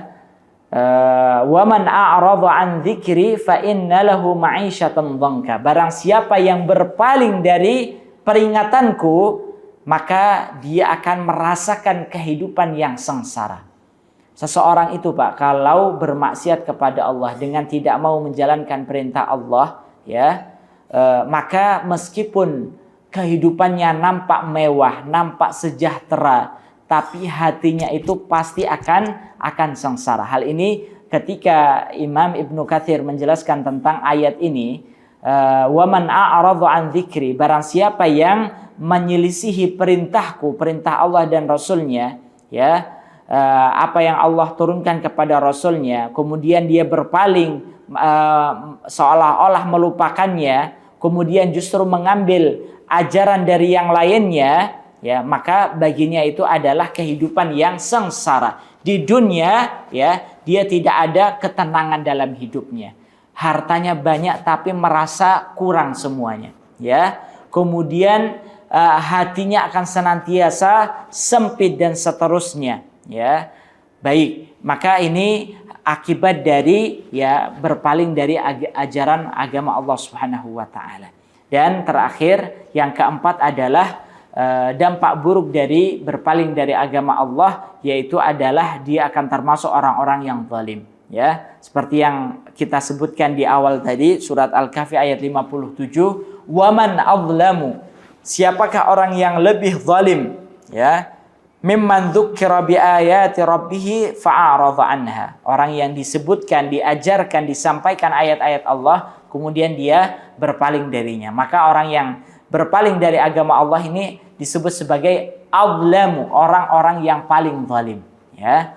Wa man a'rada an dzikri fa inna lahu ma'isyatan dhanka. Barang siapa yang berpaling dari peringatanku, maka dia akan merasakan kehidupan yang sengsara. Seseorang itu, Pak, kalau bermaksiat kepada Allah dengan tidak mau menjalankan perintah Allah, ya, maka meskipun kehidupannya nampak mewah, nampak sejahtera, tapi hatinya itu pasti akan sengsara. Hal ini ketika Imam Ibnu Katsir menjelaskan tentang ayat ini, wa man a'rada an dzikri, barang siapa yang menyelisihi perintahku, perintah Allah dan Rasulnya, ya, apa yang Allah turunkan kepada Rasulnya, kemudian dia berpaling, seolah-olah melupakannya, kemudian justru mengambil ajaran dari yang lainnya, ya, maka baginya itu adalah kehidupan yang sengsara. Di dunia, ya, dia tidak ada ketenangan dalam hidupnya. Hartanya banyak tapi merasa kurang semuanya, ya. Kemudian hatinya akan senantiasa sempit dan seterusnya, ya. Baik, maka ini akibat dari, ya, berpaling dari ajaran agama Allah Subhanahu wa taala. Dan terakhir yang keempat adalah dampak buruk dari berpaling dari agama Allah, yaitu adalah dia akan termasuk orang-orang yang zalim, ya. Seperti yang kita sebutkan di awal tadi, surat Al-Kahfi ayat 57, waman azlamu, siapakah orang yang lebih zalim, ya, mimman dzukira bi ayati rabbih fa'arada anha, orang yang disebutkan, diajarkan, disampaikan ayat-ayat Allah, kemudian dia berpaling darinya. Maka orang yang berpaling dari agama Allah ini disebut sebagai azlamu, orang-orang yang paling zalim, ya.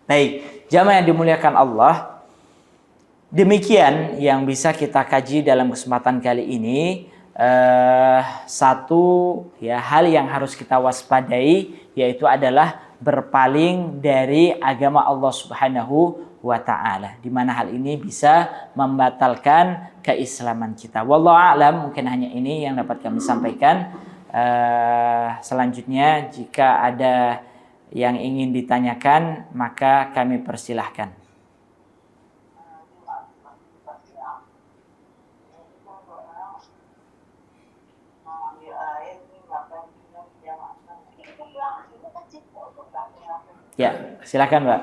Baik, jamaah yang dimuliakan Allah, demikian yang bisa kita kaji dalam kesempatan kali ini. Satu, ya, hal yang harus kita waspadai, yaitu adalah berpaling dari agama Allah Subhanahu wa ta'ala, di mana hal ini bisa membatalkan keislaman kita. Wallahu a'lam, mungkin hanya ini yang dapat kami sampaikan. Selanjutnya jika ada yang ingin ditanyakan, maka kami persilahkan. Ya, silakan, Mbak.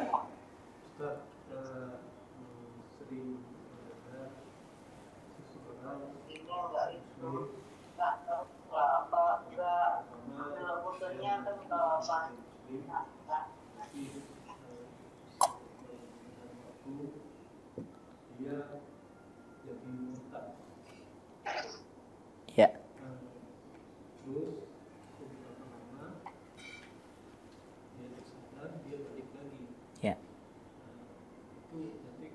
Ya. Ya. Itu nanti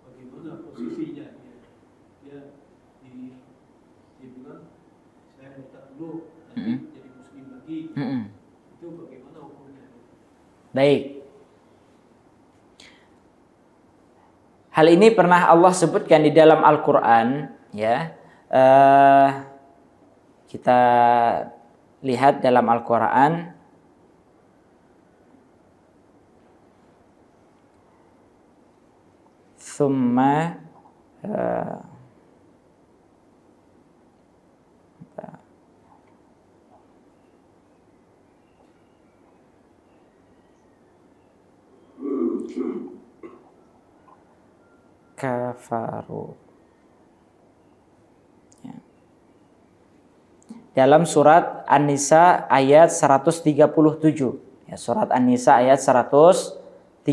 bagaimana posisinya dia bilang saya murtad dulu, nanti jadi muslim lagi. Itu bagaimana hukumnya? Baik. Hal ini pernah Allah sebutkan di dalam Al-Quran, ya. Kita lihat dalam Al-Quran, summa kafaru, ya. Dalam surat An-Nisa ayat 137, ya, surat An-Nisa ayat 137,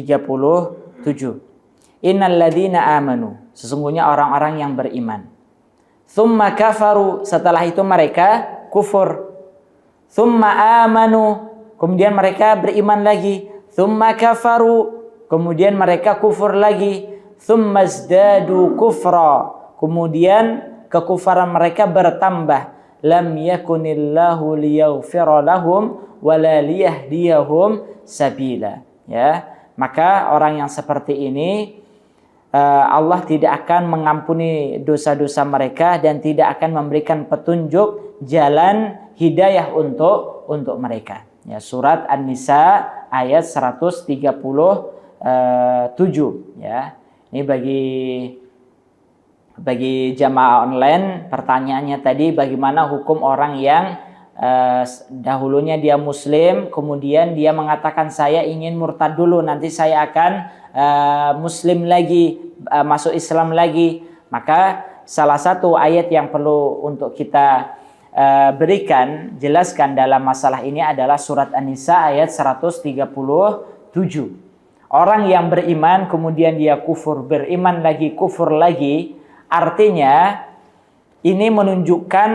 Innal ladzina amanu, sesungguhnya orang-orang yang beriman. Tsumma kafaru, setelah itu mereka kufur. Tsumma amanu, kemudian mereka beriman lagi. Tsumma kafaru, kemudian mereka kufur lagi. Tsumma zdadu kufra, kemudian kekufaran mereka bertambah. Lam yakunillahu liyaghfira lahum wala liyahdiyahum sabila. Ya, maka orang yang seperti ini Allah tidak akan mengampuni dosa-dosa mereka dan tidak akan memberikan petunjuk jalan hidayah untuk mereka. Ya, surat An-Nisa ayat 137. Ya, ini bagi jamaah online, pertanyaannya tadi bagaimana hukum orang yang dahulunya dia muslim, kemudian dia mengatakan saya ingin murtad dulu, nanti saya akan muslim lagi, masuk Islam lagi. Maka salah satu ayat yang perlu untuk kita jelaskan dalam masalah ini adalah surat An-Nisa ayat 137. Orang yang beriman kemudian dia kufur, beriman lagi, kufur lagi, artinya ini menunjukkan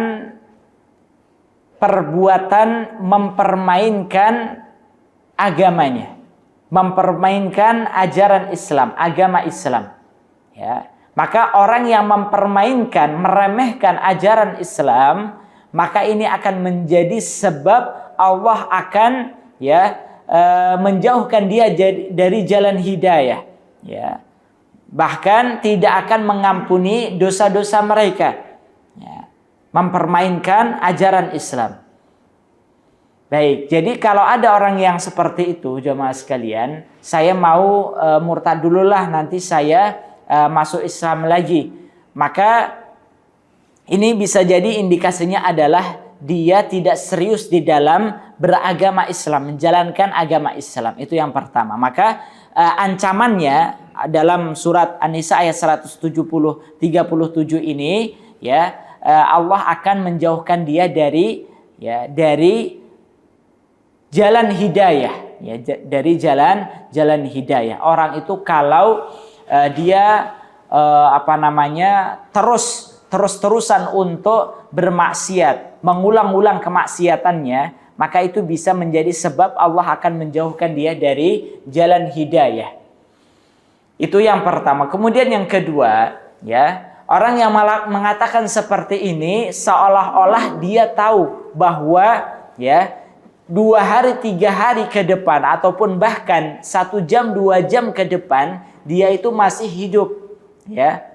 perbuatan mempermainkan agamanya, mempermainkan ajaran Islam, agama Islam. Ya, maka orang yang mempermainkan, meremehkan ajaran Islam, maka ini akan menjadi sebab Allah akan menjauhkan dia dari jalan hidayah. Ya, bahkan tidak akan mengampuni dosa-dosa mereka. Ya, mempermainkan ajaran Islam. Baik, jadi kalau ada orang yang seperti itu, jemaah sekalian, saya mau murtad dululah, nanti saya masuk Islam lagi. Maka ini bisa jadi indikasinya adalah dia tidak serius di dalam beragama Islam, menjalankan agama Islam. Itu yang pertama. Maka ancamannya dalam surat An-Nisa ayat 137 ini, ya, Allah akan menjauhkan dia dari jalan hidayah, ya, dari jalan hidayah. Orang itu kalau dia terus-terusan untuk bermaksiat, mengulang-ulang kemaksiatannya, maka itu bisa menjadi sebab Allah akan menjauhkan dia dari jalan hidayah. Itu yang pertama. Kemudian yang kedua, ya, orang yang malah mengatakan seperti ini seolah-olah dia tahu bahwa, ya, 2 hari 3 hari ke depan ataupun bahkan 1 jam 2 jam ke depan dia itu masih hidup. Ya,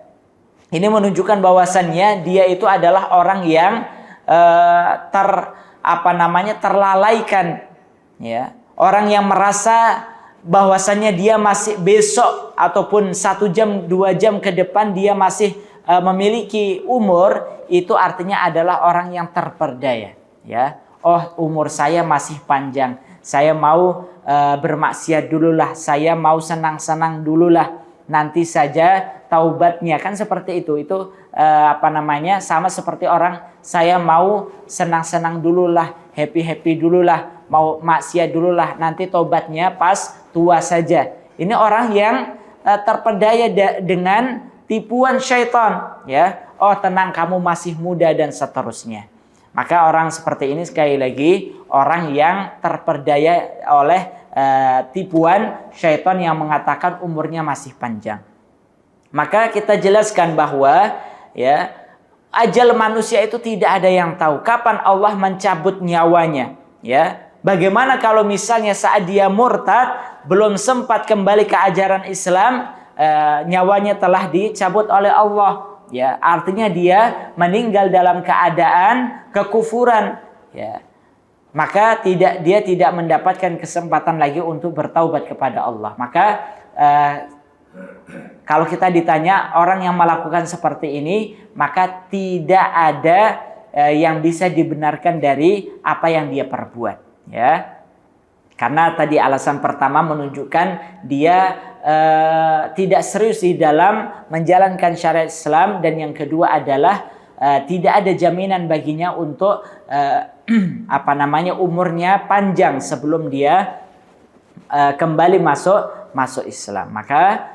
ini menunjukkan bahwasannya dia itu adalah orang yang terlalaikan. Ya, orang yang merasa bahwasannya dia masih besok ataupun 1 jam 2 jam ke depan dia masih memiliki umur, itu artinya adalah orang yang terperdaya. Ya, oh, umur saya masih panjang, saya mau bermaksiat dululah, saya mau senang-senang dululah, nanti saja taubatnya, kan seperti itu. Itu sama seperti orang saya mau senang-senang dululah, happy dululah, mau maksiat dululah, nanti taubatnya pas tua saja. Ini orang yang terpedaya dengan tipuan syaitan, ya. Oh, tenang, kamu masih muda dan seterusnya. Maka orang seperti ini sekali lagi orang yang terperdaya oleh tipuan syaitan yang mengatakan umurnya masih panjang. Maka kita jelaskan bahwa, ya, ajal manusia itu tidak ada yang tahu kapan Allah mencabut nyawanya. Ya, bagaimana kalau misalnya saat dia murtad belum sempat kembali ke ajaran Islam, nyawanya telah dicabut oleh Allah. Ya, artinya dia meninggal dalam keadaan kekufuran. Ya, maka dia tidak mendapatkan kesempatan lagi untuk bertaubat kepada Allah. Maka kalau kita ditanya orang yang melakukan seperti ini, maka tidak ada yang bisa dibenarkan dari apa yang dia perbuat. Ya, karena tadi alasan pertama menunjukkan dia tidak serius di dalam menjalankan syariat Islam, dan yang kedua adalah tidak ada jaminan baginya untuk umurnya panjang sebelum dia kembali masuk masuk Islam. Maka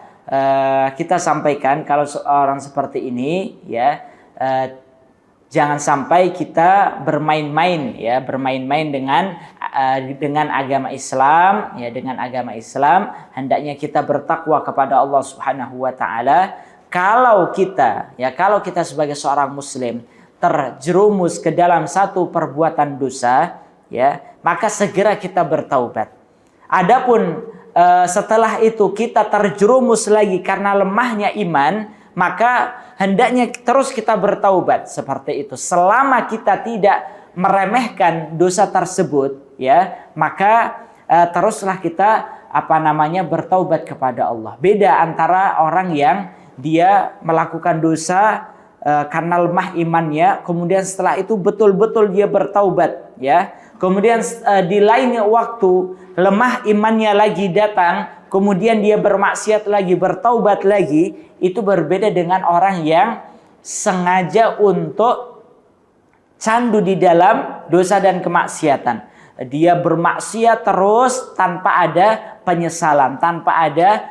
kita sampaikan kalau seorang seperti ini ya, jangan sampai kita bermain-main ya, bermain-main dengan agama Islam ya, dengan agama Islam. Hendaknya kita bertakwa kepada Allah Subhanahu wa taala. Kalau kita sebagai seorang muslim terjerumus ke dalam satu perbuatan dosa ya, maka segera kita bertaubat. Adapun setelah itu kita terjerumus lagi karena lemahnya iman, maka hendaknya terus kita bertaubat seperti itu. Selama kita tidak meremehkan dosa tersebut ya, maka teruslah kita bertaubat kepada Allah. Beda antara orang yang dia melakukan dosa karena lemah imannya, kemudian setelah itu betul-betul dia bertaubat ya. Kemudian di lain waktu lemah imannya lagi datang, kemudian dia bermaksiat lagi, bertaubat lagi, itu berbeda dengan orang yang sengaja untuk candu di dalam dosa dan kemaksiatan. Dia bermaksiat terus tanpa ada penyesalan, tanpa ada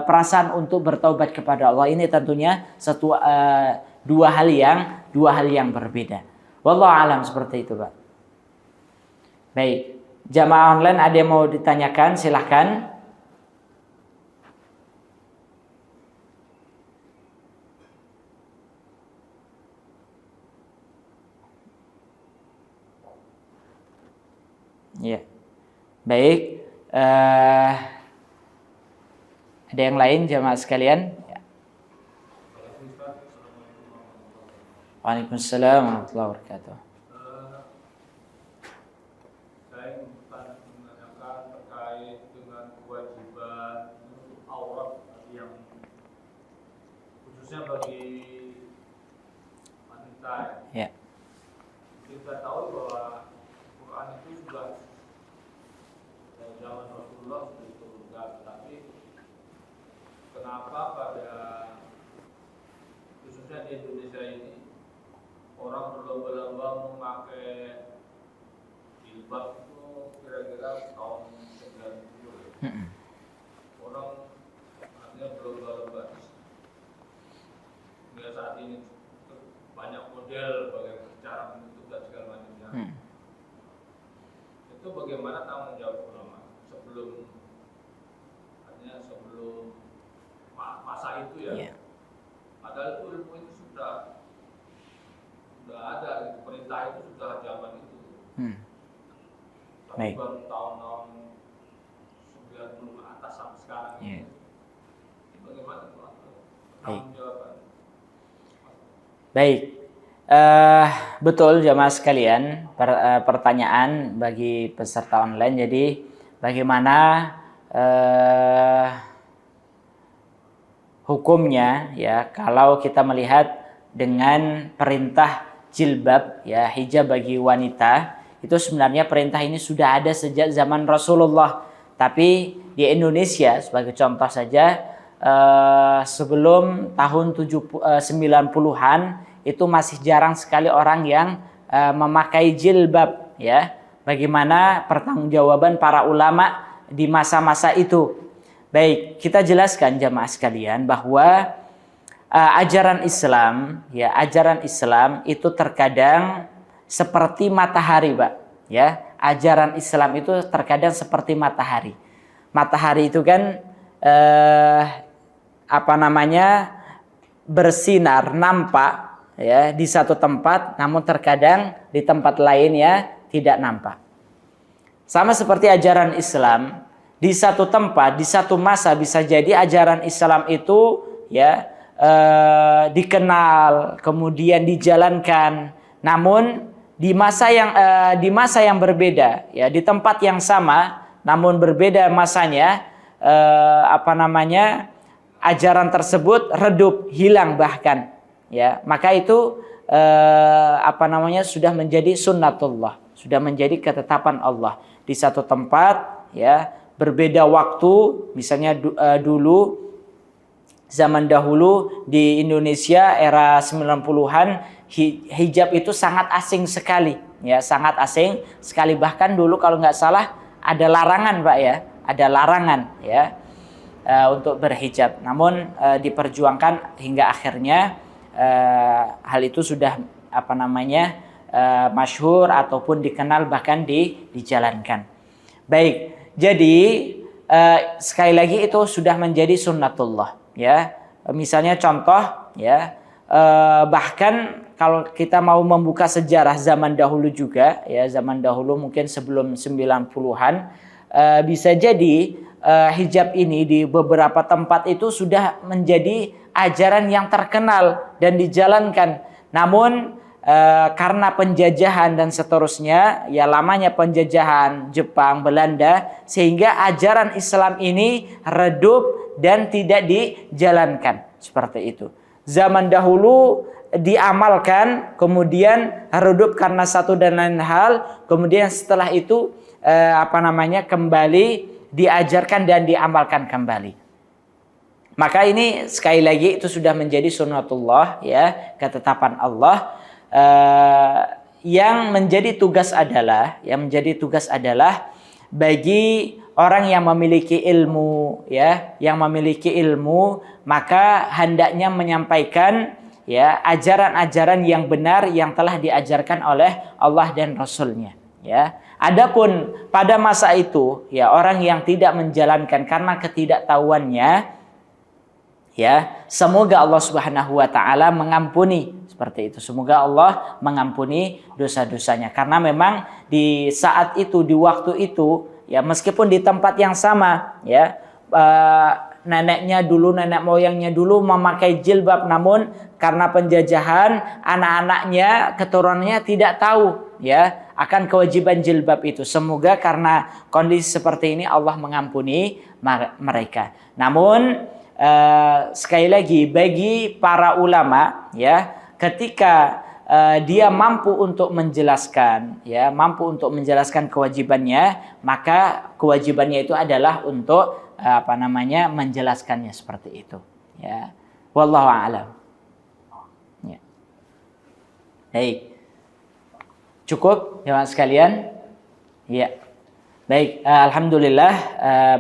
perasaan untuk bertaubat kepada Allah. Ini tentunya dua hal yang berbeda. Wallahu alam, seperti itu, Pak. Baik, jamaah online ada yang mau ditanyakan, silahkan. Ya, baik. Ada yang lain jamaah sekalian? Ya. Waalaikumsalam warahmatullahi wabarakatuh. Saya menanyakan terkait dengan kewajiban aurat yang khususnya bagi wanita. Ya. Kita tahu bahwa Quran itu juga zaman Rasulullah sudah diturunkan, tetapi kenapa pada khususnya di Indonesia ini orang berlomba-lomba memakai jilbab itu kira-kira tahun 90. Orang artinya berlomba-lomba. Hingga saat ini banyak model bagaimana cara menutup dan segala macamnya. Itu bagaimana tanggung jawab ulama sebelum masa itu ya. Yeah. Padahal itu ilmu itu sudah ada, gitu. Perintah itu sudah zaman itu. Tapi baru tahun-tahun 90 ke atas sampai sekarang ini. Bagaimana tanggung jawaban? Baik. Betul jamaah sekalian, pertanyaan bagi peserta online. Jadi bagaimana hukumnya ya kalau kita melihat dengan perintah jilbab ya, hijab bagi wanita, itu sebenarnya perintah ini sudah ada sejak zaman Rasulullah. Tapi di Indonesia sebagai contoh saja, sebelum tahun 90-an itu masih jarang sekali orang yang memakai jilbab ya. Bagaimana pertanggungjawaban para ulama di masa-masa itu? Baik, kita jelaskan jamaah sekalian bahwa ajaran Islam ya, ajaran Islam itu terkadang seperti matahari, Pak, ya. Ajaran Islam itu terkadang seperti matahari. Matahari itu kan bersinar, nampak ya di satu tempat, namun terkadang di tempat lain ya tidak nampak. Sama seperti ajaran Islam, di satu tempat, di satu masa bisa jadi ajaran Islam itu ya dikenal, kemudian dijalankan. Namun di masa yang berbeda, ya di tempat yang sama, namun berbeda masanya, ajaran tersebut redup, hilang bahkan. Ya, maka itu sudah menjadi sunnatullah, sudah menjadi ketetapan Allah di satu tempat ya. Berbeda waktu, misalnya dulu zaman dahulu di Indonesia era 90-an hijab itu sangat asing sekali ya, sangat asing sekali. Bahkan dulu kalau nggak salah ada larangan, Pak ya, ada larangan ya. untuk berhijab. Namun diperjuangkan hingga akhirnya hal itu sudah masyhur ataupun dikenal, bahkan dijalankan. Baik, jadi sekali lagi itu sudah menjadi sunnatullah, ya. Misalnya contoh, ya, bahkan kalau kita mau membuka sejarah zaman dahulu juga, ya, zaman dahulu mungkin sebelum 90-an, bisa jadi hijab ini di beberapa tempat itu sudah menjadi ajaran yang terkenal dan dijalankan. Namun karena penjajahan dan seterusnya, ya, lamanya penjajahan Jepang, Belanda, sehingga ajaran Islam ini redup dan tidak dijalankan seperti itu. Zaman dahulu diamalkan, kemudian redup karena satu dan lain hal, kemudian setelah itu kembali diajarkan dan diamalkan kembali. Maka ini sekali lagi itu sudah menjadi sunnatullah, ya, ketetapan Allah. Yang menjadi tugas adalah bagi orang yang memiliki ilmu, ya, maka hendaknya menyampaikan, ya, ajaran-ajaran yang benar yang telah diajarkan oleh Allah dan Rasul-Nya, ya. Adapun pada masa itu, ya, orang yang tidak menjalankan karena ketidaktahuannya, ya, semoga Allah Subhanahu wa taala mengampuni seperti itu. Semoga Allah mengampuni dosa-dosanya, karena memang di saat itu, di waktu itu, ya, meskipun di tempat yang sama, ya, nenek moyangnya dulu memakai jilbab, namun karena penjajahan anak-anaknya, keturunannya tidak tahu, ya, akan kewajiban jilbab itu. Semoga karena kondisi seperti ini Allah mengampuni mereka. Namun sekali lagi bagi para ulama, ya, ketika dia mampu untuk menjelaskan, ya, kewajibannya, maka kewajibannya itu adalah untuk menjelaskannya seperti itu, ya. Wallahu a'lam. Ya. Baik. Cukup jemaah sekalian? Ya. Baik, alhamdulillah,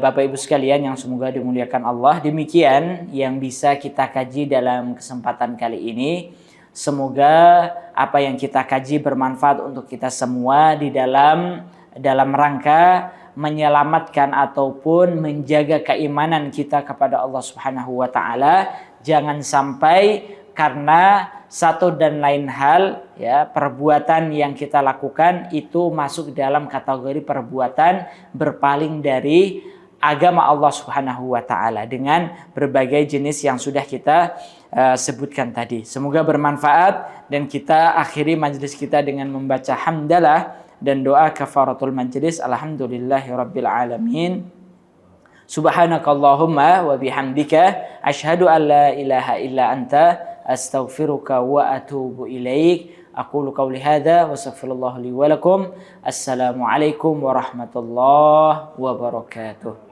Bapak Ibu sekalian yang semoga dimuliakan Allah, demikian yang bisa kita kaji dalam kesempatan kali ini. Semoga apa yang kita kaji bermanfaat untuk kita semua di dalam rangka menyelamatkan ataupun menjaga keimanan kita kepada Allah Subhanahu wa taala. Jangan sampai karena satu dan lain hal, ya, perbuatan yang kita lakukan itu masuk dalam kategori perbuatan berpaling dari agama Allah Subhanahu wa taala dengan berbagai jenis yang sudah kita sebutkan tadi. Semoga bermanfaat, dan kita akhiri majelis kita dengan membaca hamdalah dan doa kafaratul majelis. Alhamdulillahirabbil alamin. Subhanakallahumma wa bihamdika asyhadu an la ilaha illa anta astaghfiruka wa atubu ilaik. Aqulu qawli hadza wa astaghfirullah li wa lakum. Assalamualaikum warahmatullahi wabarakatuh.